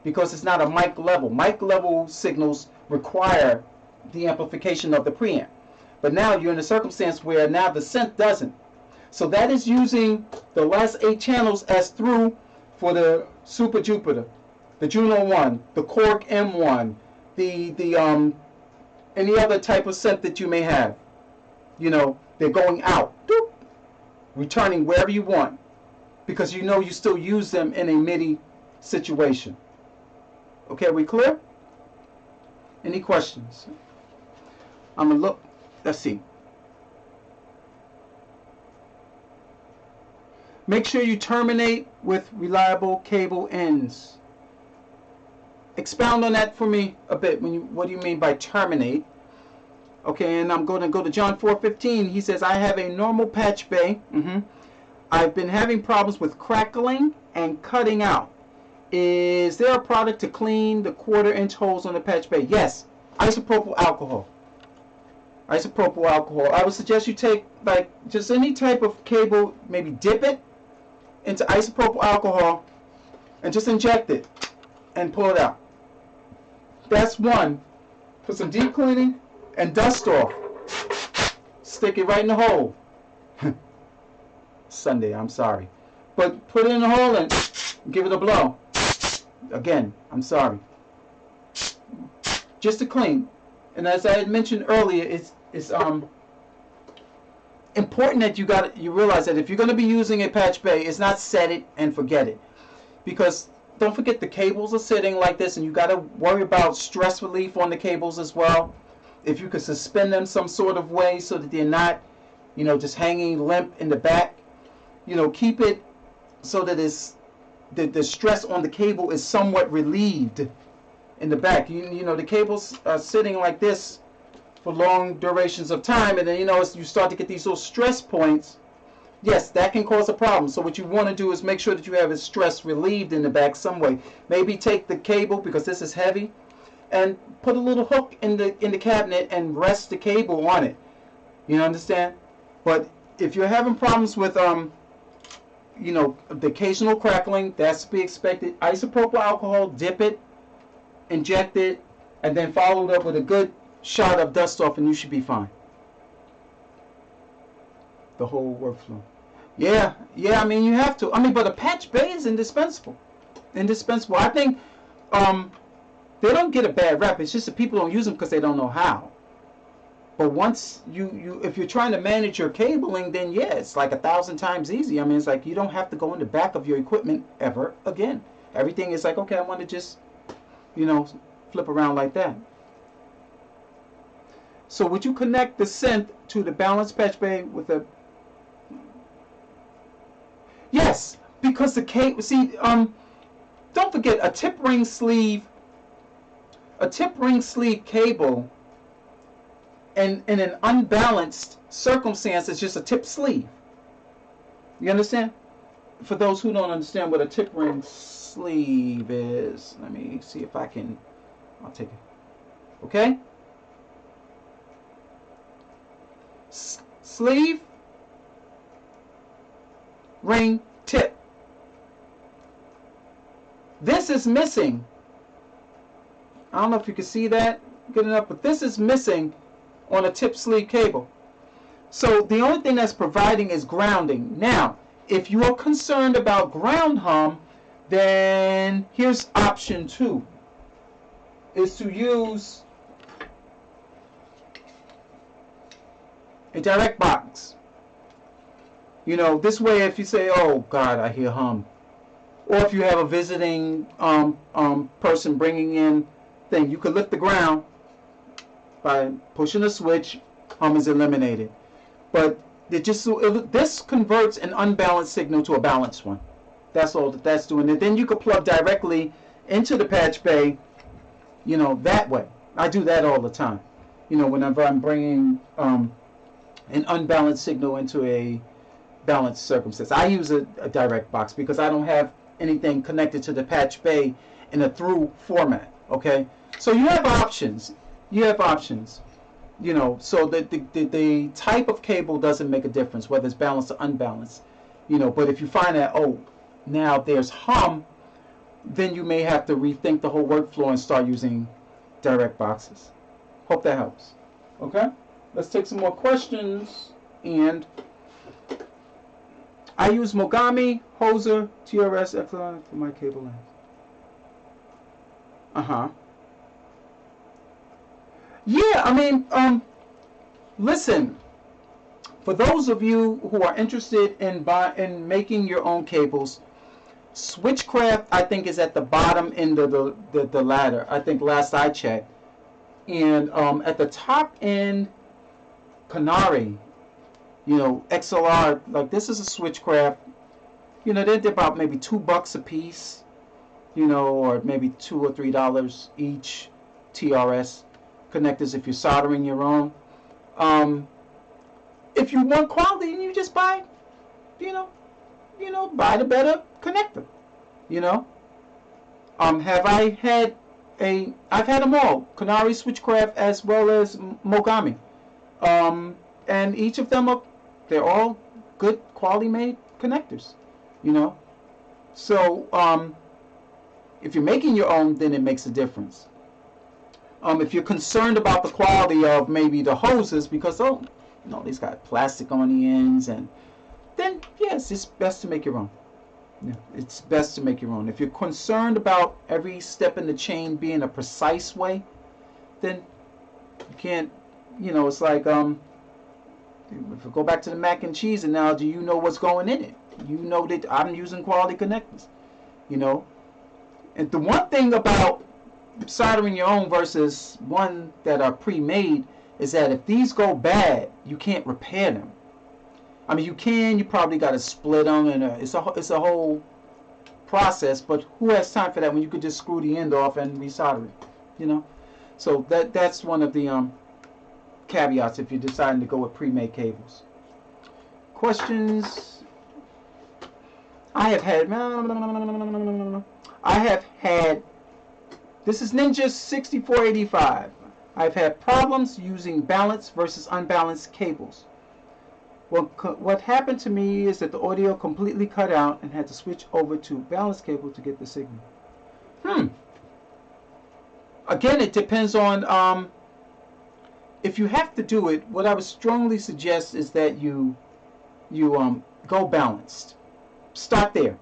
because it's not a mic level. Mic level signals require the amplification of the preamp. But now you're in a circumstance where now the synth doesn't. So that is using the last 8 channels as through for the Super Jupiter, the Juno 1, the Korg M1, the any other type of synth that you may have. You know, they're going out, doop, returning wherever you want, because you know you still use them in a MIDI situation. Okay, are we clear? Any questions? I'm gonna look. Let's see. Make sure you terminate with reliable cable ends. Expound on that for me a bit. What do you mean by terminate? Okay, and I'm going to go to John 4:15. He says, I have a normal patch bay. I've been having problems with crackling and cutting out. Is there a product to clean the 1/4-inch holes on the patch bay? Yes, isopropyl alcohol. Isopropyl alcohol. I would suggest you take like just any type of cable, maybe dip it into isopropyl alcohol and just inject it and pull it out. That's one. Put some deep cleaning and dust off. Stick it right in the hole. Sunday, I'm sorry. But put it in the hole and give it a blow. Again, I'm sorry. Just to clean. And as I had mentioned earlier, it's important that you realize that if you're going to be using a patch bay, it's not set it and forget it. Because don't forget the cables are sitting like this, and you got to worry about stress relief on the cables as well. If you could suspend them some sort of way so that they're not, just hanging limp in the back. Keep it so that the stress on the cable is somewhat relieved in the back. You know, the cables are sitting like this for long durations of time, and then, you know, as you start to get these little stress points, yes, that can cause a problem. So what you want to do is make sure that you have it stress relieved in the back some way. Maybe take the cable, because this is heavy, and put a little hook in the cabinet and rest the cable on it. You understand? But if you're having problems with you know, the occasional crackling, that's to be expected. Isopropyl alcohol, dip it, inject it, and then follow it up with a good shot of dust off, and you should be fine. The whole workflow. Yeah, I mean, you have to. I mean, but a patch bay is indispensable. Indispensable. I think they don't get a bad rep. It's just that people don't use them because they don't know how. But once if you're trying to manage your cabling, then yeah, it's like 1,000 times easy. I mean, it's like you don't have to go in the back of your equipment ever again. Everything is like, okay, I want to just, you know, flip around like that. So would you connect the synth to the balanced patch bay with a... Yes, because the cable, see, don't forget a tip ring sleeve cable in an unbalanced circumstance is just a tip sleeve. You understand? For those who don't understand what a tip ring sleeve is, let me see if I can, I'll take it. Okay? Sleeve, ring, tip. This is missing. I don't know if you can see that good enough, but this is missing on a tip sleeve cable. So the only thing that's providing is grounding. Now, if you are concerned about ground hum, then here's option 2, is to use a direct box. You know, this way if you say, oh God, I hear hum, or if you have a visiting person bringing in thing, you could lift the ground by pushing a switch, hum is eliminated. But this converts an unbalanced signal to a balanced one. That's all that's doing it. Then you could plug directly into the patch bay, you know, that way. I do that all the time. You know, whenever I'm bringing an unbalanced signal into a balanced circumstance. I use a direct box because I don't have anything connected to the patch bay in a through format. Okay, so you have options. You have options. You know, so the type of cable doesn't make a difference whether it's balanced or unbalanced. You know, but if you find that, oh, now there's hum, then you may have to rethink the whole workflow and start using direct boxes. Hope that helps. Okay, let's take some more questions. And I use Mogami, Hoser, TRS, Echelon for my cable length. Yeah, I mean, listen, for those of you who are interested in making your own cables, Switchcraft, I think, is at the bottom end of the ladder. I think last I checked. And at the top end, Canary, you know, XLR, like this is a Switchcraft. You know, they're about maybe $2 a piece, you know, or maybe $2 or $3 each TRS connectors if you're soldering your own. If you want quality, you just buy, you know, buy the better connector, you know. I've had them all, Canary, Switchcraft, as well as Mogami. And each of them they're all good quality made connectors, you know. So if you're making your own, then it makes a difference. If you're concerned about the quality of maybe the hoses, because these got plastic on the ends, and then yes, it's best to make your own. Yeah, it's best to make your own. If you're concerned about every step in the chain being a precise way, then you can't. You know, it's like if we go back to the mac and cheese analogy, you know what's going in it. You know that I'm using quality connectors. You know, and the one thing about soldering your own versus one that are pre-made is that if these go bad, you can't repair them. I mean, you can. You probably got to split them, and it's a whole process, but who has time for that when you could just screw the end off and resolder it, you know? So that's one of the caveats if you're deciding to go with pre-made cables. Questions? I have had, this is Ninja 6485. I've had problems using balanced versus unbalanced cables. What happened to me is that the audio completely cut out and had to switch over to balanced cable to get the signal. Again, it depends on, if you have to do it, what I would strongly suggest is that you go balanced. Start there.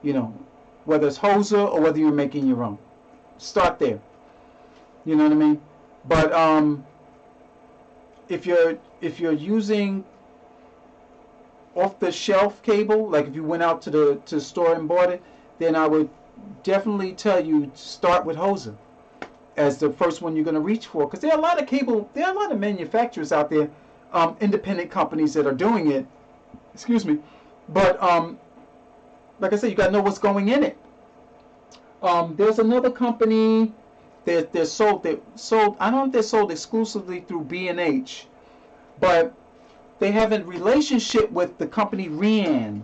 You know, whether it's Hoser or whether you're making your own. Start there. You know what I mean? But if you're using off-the-shelf cable, like if you went out to the store and bought it, then I would definitely tell you start with Hoser as the first one you're going to reach for, because there are a lot of manufacturers out there, independent companies that are doing it. Excuse me, but like I said, you got to know what's going in it. There's another company. They're sold. I don't know if they're sold exclusively through B&H, but they have a relationship with the company Rian.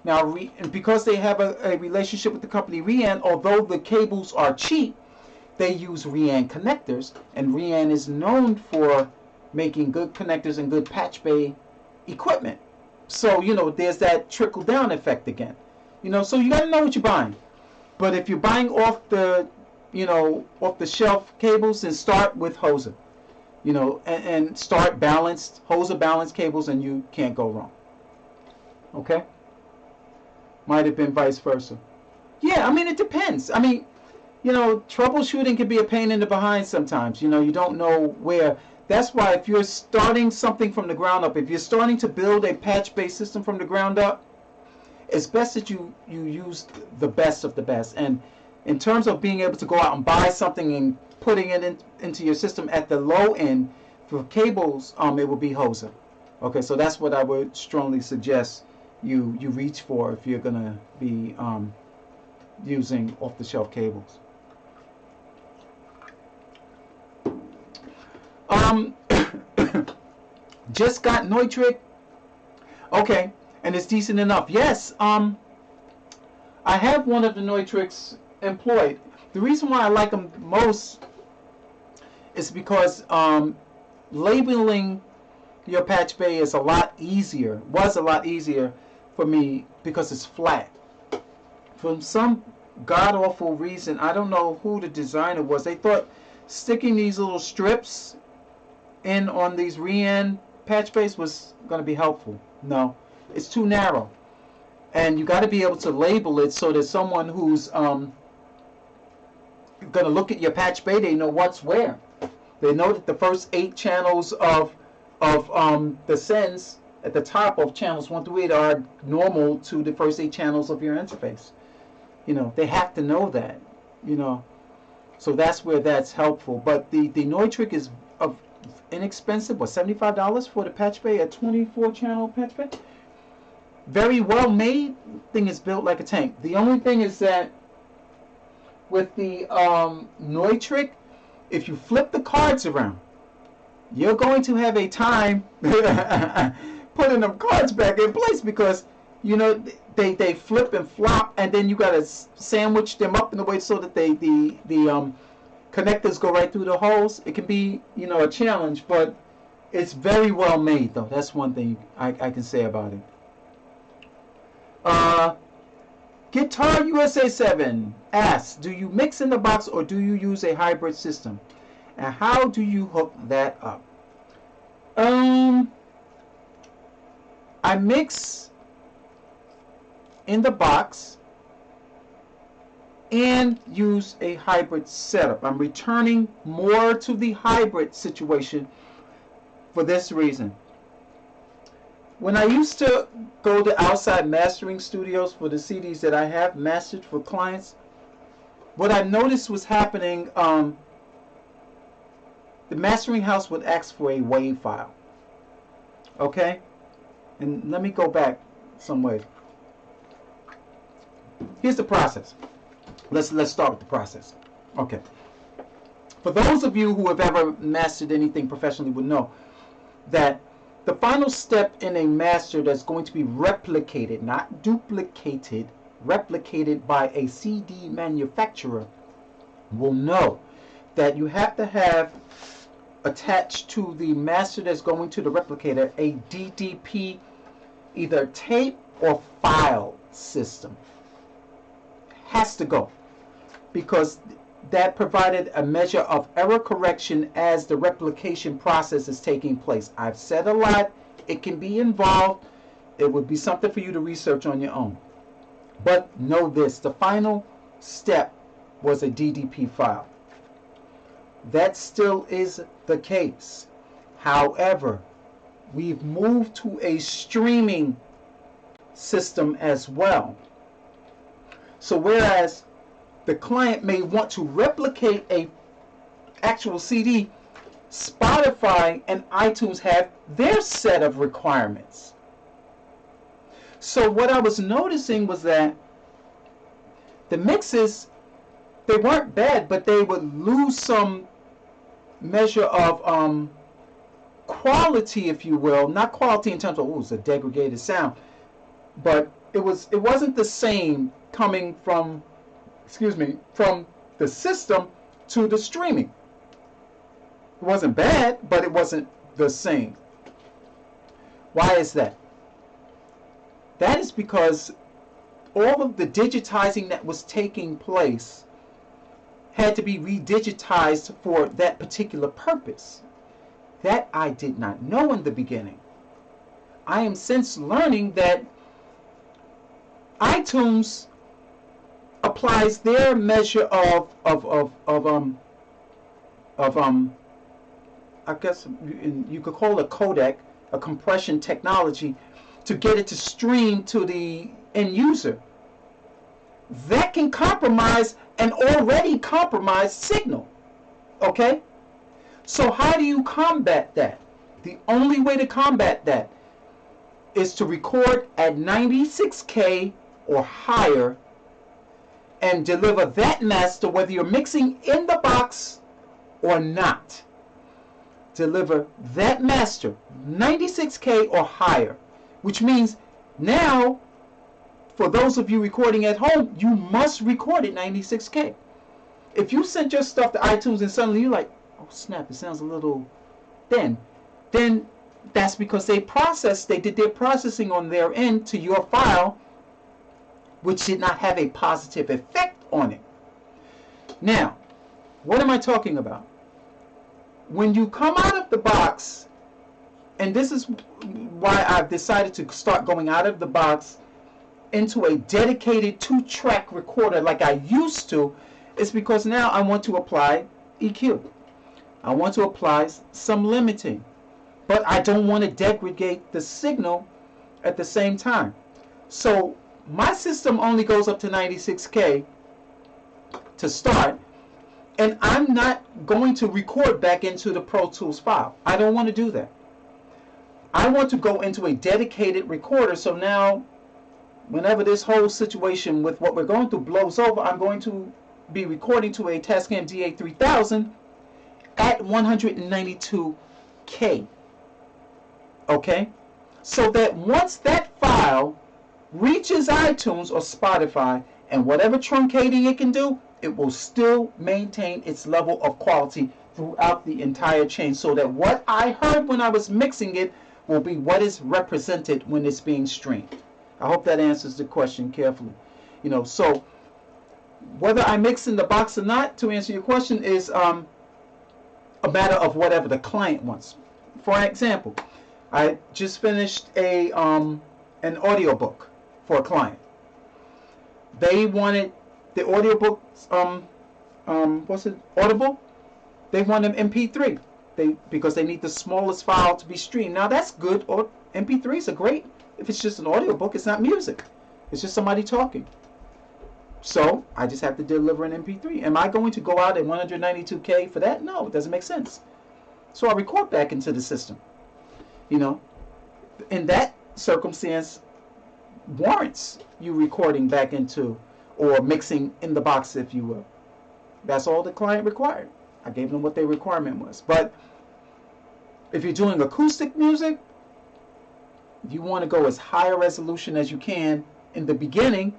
Now, because they have a relationship with the company Rian, although the cables are cheap, they use Rian connectors, and Rian is known for making good connectors and good patch bay equipment. So, you know, there's that trickle down effect again. You know, so you got to know what you're buying. But if you're buying off the shelf cables, then start with Hoser. You know, and start balanced, Hoser balanced cables, and you can't go wrong. Okay? Might have been vice versa. Yeah, I mean, it depends. I mean, you know, troubleshooting can be a pain in the behind sometimes. You know, you don't know where. That's why if you're starting something from the ground up, if you're starting to build a patch-based system from the ground up, it's best that you use the best of the best. And in terms of being able to go out and buy something and putting it into your system at the low end, for cables, it will be Hoser. Okay, so that's what I would strongly suggest you reach for if you're going to be using off-the-shelf cables. Just got Neutrik. Okay, and it's decent enough. Yes, I have one of the Neutriks employed. The reason why I like them most is because labeling your patch bay is was a lot easier for me because it's flat. For some god-awful reason, I don't know who the designer was, they thought sticking these little strips in on these Rian patch bays was going to be helpful. No, it's too narrow. And you got to be able to label it so that someone who's going to look at your patch bay, they know what's where. They know that the first 8 channels of the sends at the top of channels 1 through 8 are normal to the first 8 channels of your interface. You know, they have to know that. You know, so that's where that's helpful. But the Neutrik is inexpensive. What, $75 for the patch bay, a 24 channel patch bay? Very well made. Thing is built like a tank. The only thing is that with the Neutrik, if you flip the cards around, you're going to have a time putting them cards back in place, because you know they flip and flop, and then you got to sandwich them up in a way so that the connectors go right through the holes. It can be, you know, a challenge, but it's very well made though. That's one thing I can say about it. Guitar USA 7 asks, do you mix in the box or do you use a hybrid system? And how do you hook that up? I mix in the box and use a hybrid setup. I'm returning more to the hybrid situation for this reason. When I used to go to outside mastering studios for the CDs that I have mastered for clients, what I noticed was happening, the mastering house would ask for a WAV file. Okay? And let me go back some way. here's the process. Let's start with the process. Okay. For those of you who have ever mastered anything professionally would know that the final step in a master that's going to be replicated, not duplicated, replicated by a CD manufacturer will know that you have to have attached to the master that's going to the replicator a DDP, either tape or file system. Has to go, because that provided a measure of error correction as the replication process is taking place. I've said a lot. It can be involved. It would be something for you to research on your own. But know this, the final step was a DDP file. That still is the case. However, we've moved to a streaming system as well. So whereas the client may want to replicate a actual CD, Spotify and iTunes have their set of requirements. So what I was noticing was that the mixes, they weren't bad, but they would lose some measure of quality, if you will. Not quality in terms of, oh, it's a degraded sound, but it wasn't the same coming from, from the system to the streaming. It wasn't bad, but it wasn't the same. Why is that? That is because all of the digitizing that was taking place had to be redigitized for that particular purpose. That I did not know in the beginning. I am since learning that iTunes applies their measure of I guess you could call it a codec, a compression technology, to get it to stream to the end user. That can compromise an already compromised signal. Okay? So how do you combat that? The only way to combat that is to record at 96K or higher and deliver that master whether you're mixing in the box or not. Deliver that master 96K or higher, which means now for those of you recording at home, you must record at 96K. If you sent your stuff to iTunes and suddenly you're like, oh snap, it sounds a little thin, then that's because they did their processing on their end to your file, which did not have a positive effect on it. Now, what am I talking about? When you come out of the box, and this is why I've decided to start going out of the box into a dedicated 2-track recorder like I used to, is because now I want to apply EQ. I want to apply some limiting, but I don't want to degrade the signal at the same time. So my system only goes up to 96K to start, and I'm not going to record back into the Pro Tools file. I don't want to do that. I want to go into a dedicated recorder, so now whenever this whole situation with what we're going through blows over, I'm going to be recording to a Tascam DA3000 at 192K. Okay? So that once that file reaches iTunes or Spotify, and whatever truncating it can do, it will still maintain its level of quality throughout the entire chain, so that what I heard when I was mixing it will be what is represented when it's being streamed. I hope that answers the question carefully. So whether I mix in the box or not, to answer your question, is a matter of whatever the client wants. For example, I just finished an audiobook for a client. They wanted the audiobook, Audible? They want an MP3 because they need the smallest file to be streamed. Now that's good, or MP3s are great. If it's just an audiobook, it's not music. It's just somebody talking. So I just have to deliver an MP3. Am I going to go out at 192K for that? No, it doesn't make sense. So I record back into the system. In that circumstance, warrants you recording back into or mixing in the box, if you will. That's all the client required. I gave them what their requirement was. But if you're doing acoustic music, you want to go as high a resolution as you can in the beginning,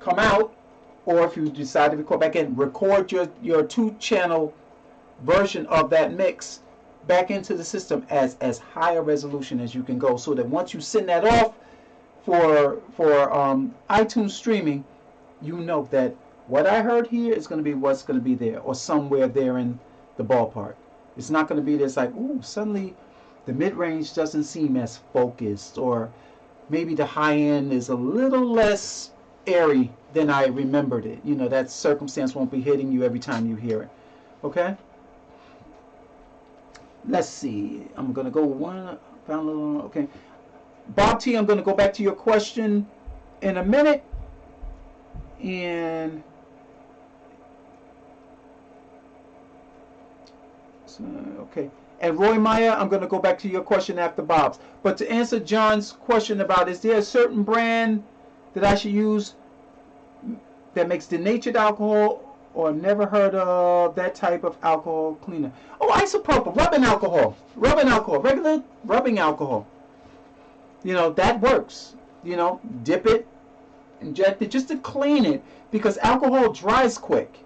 come out, or if you decide to record back in, record your 2-channel version of that mix back into the system as high a resolution as you can go, so that once you send that off for iTunes streaming, you know that what I heard here is going to be what's going to be there, or somewhere there in the ballpark. It's not going to be this like, ooh, suddenly the mid-range doesn't seem as focused, or maybe the high end is a little less airy than I remembered it. You know, that circumstance won't be hitting you every time you hear it. Okay? Let's see. I'm going to go one. Found a little. Okay. Bob T, I'm going to go back to your question in a minute. And so, okay. And Roy Meyer, I'm going to go back to your question after Bob's. But to answer John's question about, is there a certain brand that I should use that makes denatured alcohol, or never heard of that type of alcohol cleaner? Oh, isopropyl, rubbing alcohol, regular rubbing alcohol. You know, that works. You know, dip it, inject it, just to clean it, because alcohol dries quick.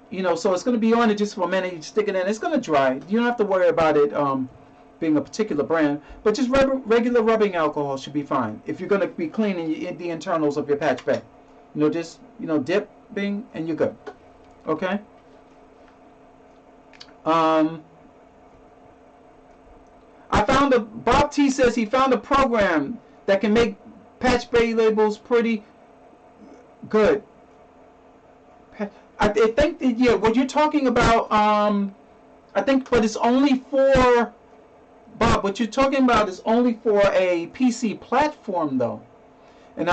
You know, so it's going to be on it just for a minute. You stick it in, it's going to dry. You don't have to worry about it being a particular brand, but just regular rubbing alcohol should be fine if you're going to be cleaning the internals of your patch bay. You know, just, you know, dip, bing, and you're good. Okay? I found Bob T says he found a program that can make patch bay labels pretty good. I think that, yeah, what you're talking about, I think, but it's only for, Bob, what you're talking about is only for a PC platform, though. And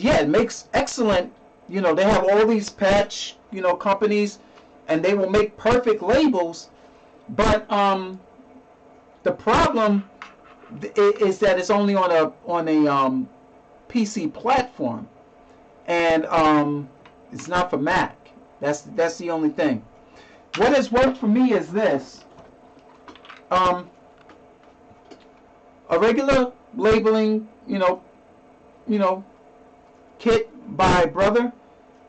yeah, it makes excellent, you know, they have all these patch, you know, companies, and they will make perfect labels, but the problem is that it's only on a PC platform, and it's not for Mac. That's the only thing. What has worked for me is this: a regular labeling, you know, kit by Brother,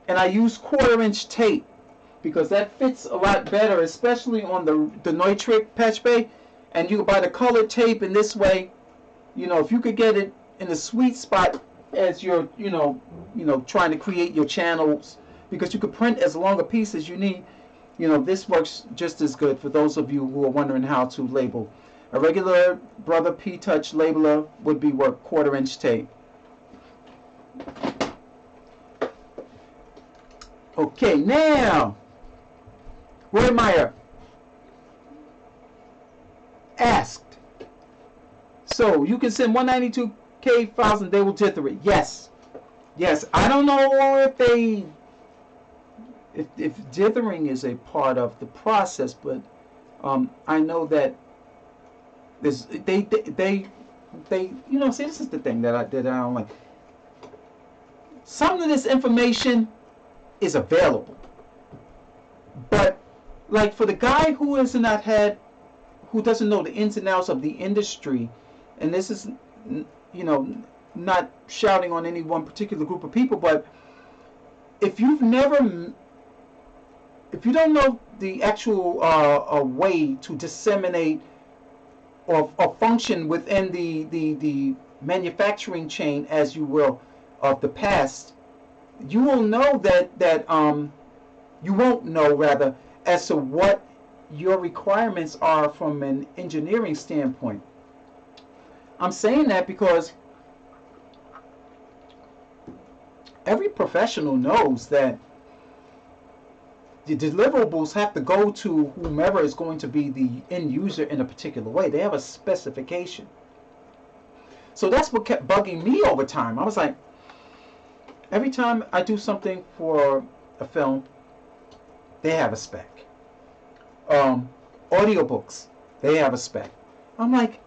and I use 1/4-inch tape because that fits a lot better, especially on the Neutrik patch bay. And you can buy the colored tape, and this way, you know, if you could get it in the sweet spot as you're, you know, trying to create your channels, because you could print as long a piece as you need. You know, this works just as good for those of you who are wondering how to label. A regular Brother P-Touch labeler would be worth 1/4-inch tape. Okay, now, Roy Meyer asked, so you can send 192K files and they will dither it. Yes. Yes, I don't know if they, if dithering is a part of the process, but I know that there's, they you know, see, this is the thing that I don't like. Some of this information is available, but like for the guy who has not had, who doesn't know the ins and outs of the industry, and this is, you know, not shouting on any one particular group of people, but if you don't know the actual way to disseminate or function within the manufacturing chain, as you will, of the past, you will know that you won't know, rather, as to what your requirements are from an engineering standpoint. I'm saying that because every professional knows that the deliverables have to go to whomever is going to be the end user in a particular way. They have a specification. So that's what kept bugging me over time. I was like, every time I do something for a film, they have a spec. Audiobooks, they have a spec. I'm like,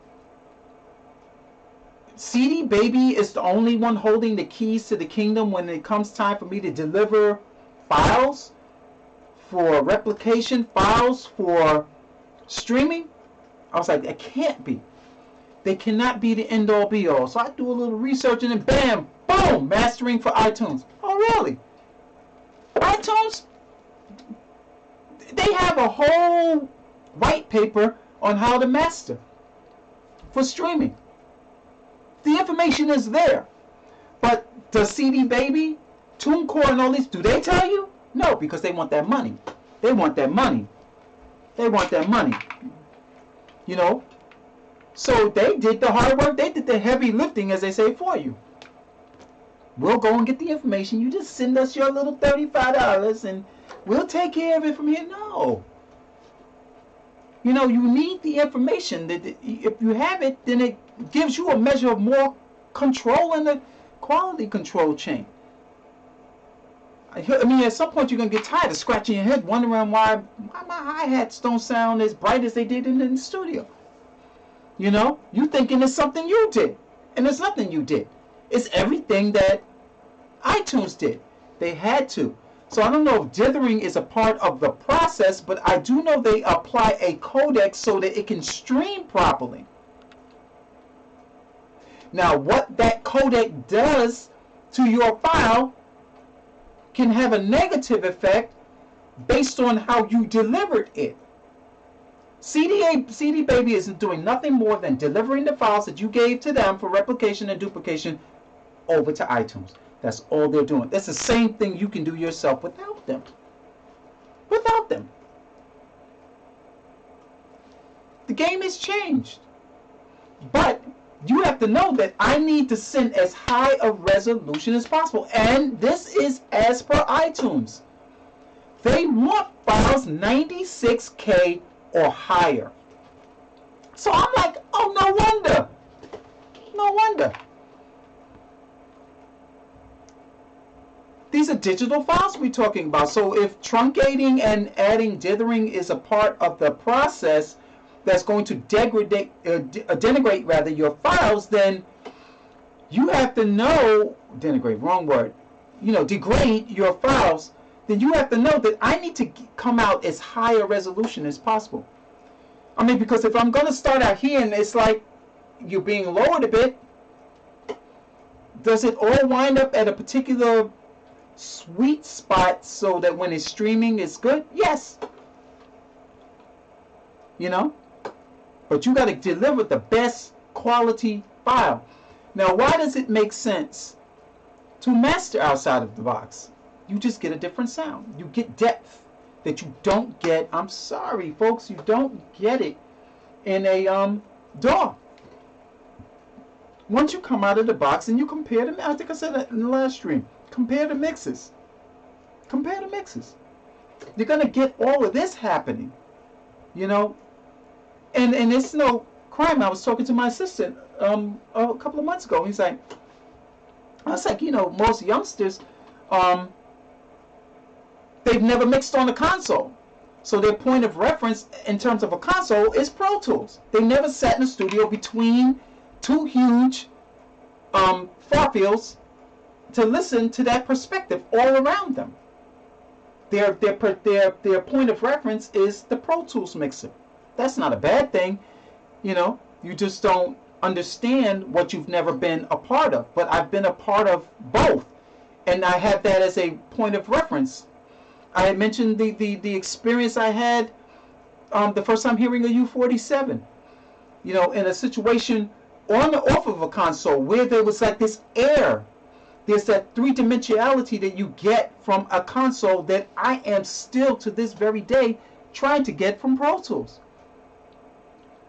CD Baby is the only one holding the keys to the kingdom when it comes time for me to deliver files for replication, files for streaming. I was like, it can't be. They cannot be the end all be all. So I do a little research and then bam, boom, mastering for iTunes. Oh, really? iTunes, they have a whole white paper on how to master for streaming. The information is there. But does CD Baby, TuneCore, and all these, do they tell you? No, because they want that money. They want that money. They want that money. You know? So they did the hard work. They did the heavy lifting, as they say, for you. We'll go and get the information. You just send us your little $35 and we'll take care of it from here. No. You know, you need the information. If you have it, then it gives you a measure of more control in the quality control chain. I mean, at some point you're going to get tired of scratching your head, wondering why my hi-hats don't sound as bright as they did in the studio. You know, you thinking it's something you did, and it's nothing you did. It's everything that iTunes did. They had to. So I don't know if dithering is a part of the process, but I do know they apply a codec so that it can stream properly. Now, what that codec does to your file can have a negative effect based on how you delivered it. CD Baby isn't doing nothing more than delivering the files that you gave to them for replication and duplication over to iTunes. That's all they're doing. That's the same thing you can do yourself without them. Without them. The game has changed. But you have to know that I need to send as high a resolution as possible. And this is as per iTunes. They want files 96K or higher. So I'm like, oh, no wonder. No wonder. These are digital files we're talking about. So if truncating and adding dithering is a part of the process that's going to denigrate rather your files, then you have to know, denigrate, wrong word, you know, degrade your files, then you have to know that I need to come out as high a resolution as possible. I mean, because if I'm going to start out here and it's like you're being lowered a bit, does it all wind up at a particular sweet spot so that when it's streaming it's good? Yes. You know? But you got to deliver the best quality file. Now, why does it make sense to master outside of the box? You just get a different sound. You get depth that you don't get. I'm sorry, folks, you don't get it in a DAW. Once you come out of the box and you compare them, I think I said that in the last stream, compare the mixes. Compare the mixes. You're going to get all of this happening, you know. And it's no crime. I was talking to my assistant a couple of months ago. He's like, I was like, you know, most youngsters, they've never mixed on a console. So their point of reference in terms of a console is Pro Tools. They never sat in a studio between two huge far fields to listen to that perspective all around them. Their point of reference is the Pro Tools mixer. That's not a bad thing, you know. You just don't understand what you've never been a part of. But I've been a part of both, and I have that as a point of reference. I had mentioned the experience I had the first time hearing a U47, you know, in a situation on or off of a console where there was like this air. There's that three-dimensionality that you get from a console that I am still to this very day trying to get from Pro Tools.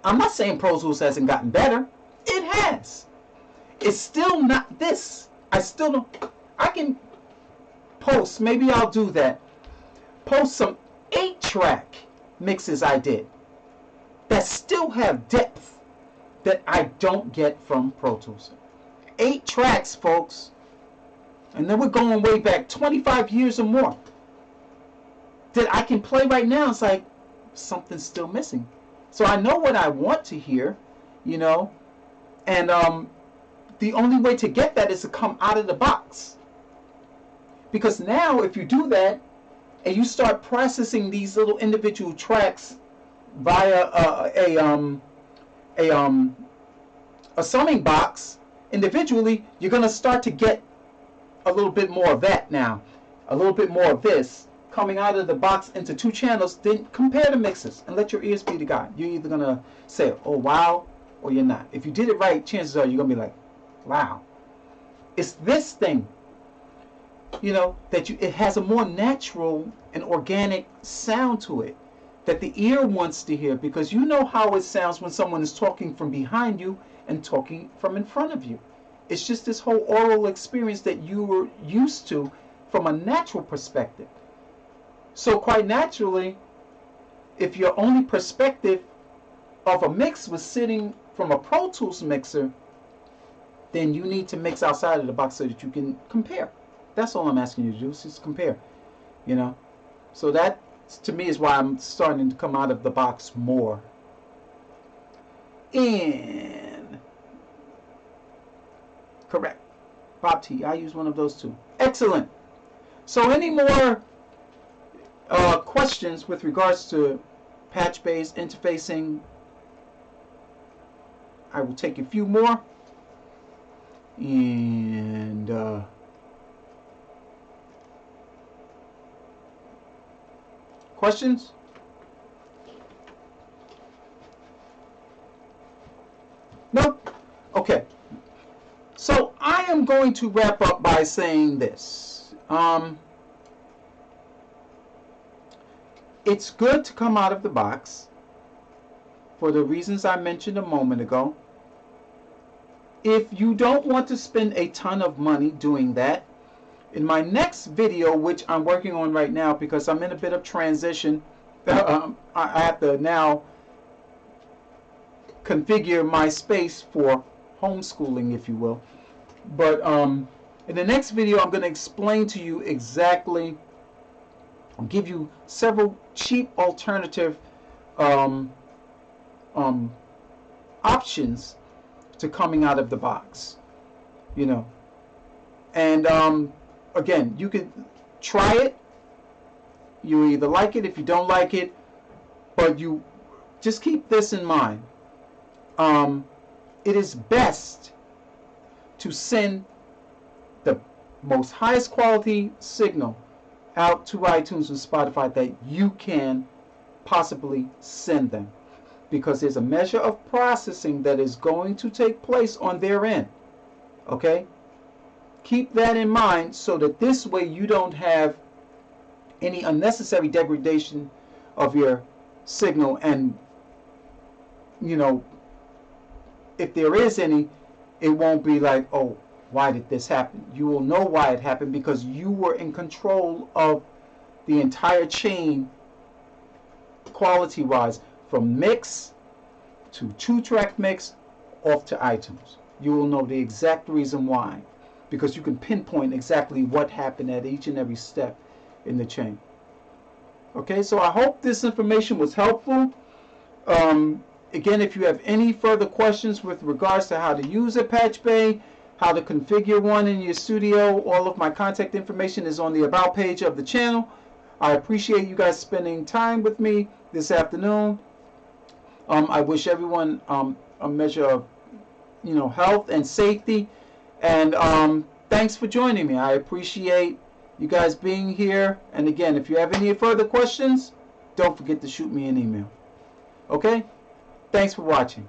I'm not saying Pro Tools hasn't gotten better. It has. It's still not this. I still don't. I can post, maybe I'll do that, post some 8-track mixes I did that still have depth that I don't get from Pro Tools. 8 tracks, folks. And then we're going way back 25 years or more that I can play right now. It's like something's still missing. So I know what I want to hear, you know, and the only way to get that is to come out of the box. Because now if you do that and you start processing these little individual tracks via a summing box individually, you're going to start to get a little bit more of that now, a little bit more of this coming out of the box into 2 channels. Then compare the mixes and let your ears be the guide. You're either going to say, oh wow, or you're not. If you did it right, chances are you're going to be like, wow. It's this thing, you know, that it has a more natural and organic sound to it that the ear wants to hear, because you know how it sounds when someone is talking from behind you and talking from in front of you. It's just this whole oral experience that you were used to from a natural perspective. So quite naturally, if your only perspective of a mix was sitting from a Pro Tools mixer, then you need to mix outside of the box so that you can compare. That's all I'm asking you to do, is just compare, you know. So that, to me, is why I'm starting to come out of the box more. And correct, Bob T, I use one of those too. Excellent. So any more questions with regards to Patchbays interfacing? I will take a few more. And questions? Nope. Okay. So I am going to wrap up by saying this. It's good to come out of the box for the reasons I mentioned a moment ago. If you don't want to spend a ton of money doing that, in my next video, which I'm working on right now because I'm in a bit of transition, I have to now configure my space for homeschooling, if you will. But in the next video, I'm going to explain to you exactly, I'll give you several cheap alternative options to coming out of the box, you know. And again, you can try it. You either like it, if you don't like it, but you just keep this in mind. It is best to send the most highest quality signal out to iTunes and Spotify that you can possibly send them, because there's a measure of processing that is going to take place on their end. Okay? Keep that in mind so that this way you don't have any unnecessary degradation of your signal, and, you know, if there is any, it won't be like, oh, why did this happen? You will know why it happened, because you were in control of the entire chain quality-wise, from mix to 2-track mix off to iTunes. You will know the exact reason why, because you can pinpoint exactly what happened at each and every step in the chain. Okay, so I hope this information was helpful. Again, if you have any further questions with regards to how to use a Patchbay, how to configure one in your studio, all of my contact information is on the About page of the channel. I appreciate you guys spending time with me this afternoon. I wish everyone a measure of, you know, health and safety. And thanks for joining me. I appreciate you guys being here. And again, if you have any further questions, don't forget to shoot me an email. Okay? Thanks for watching.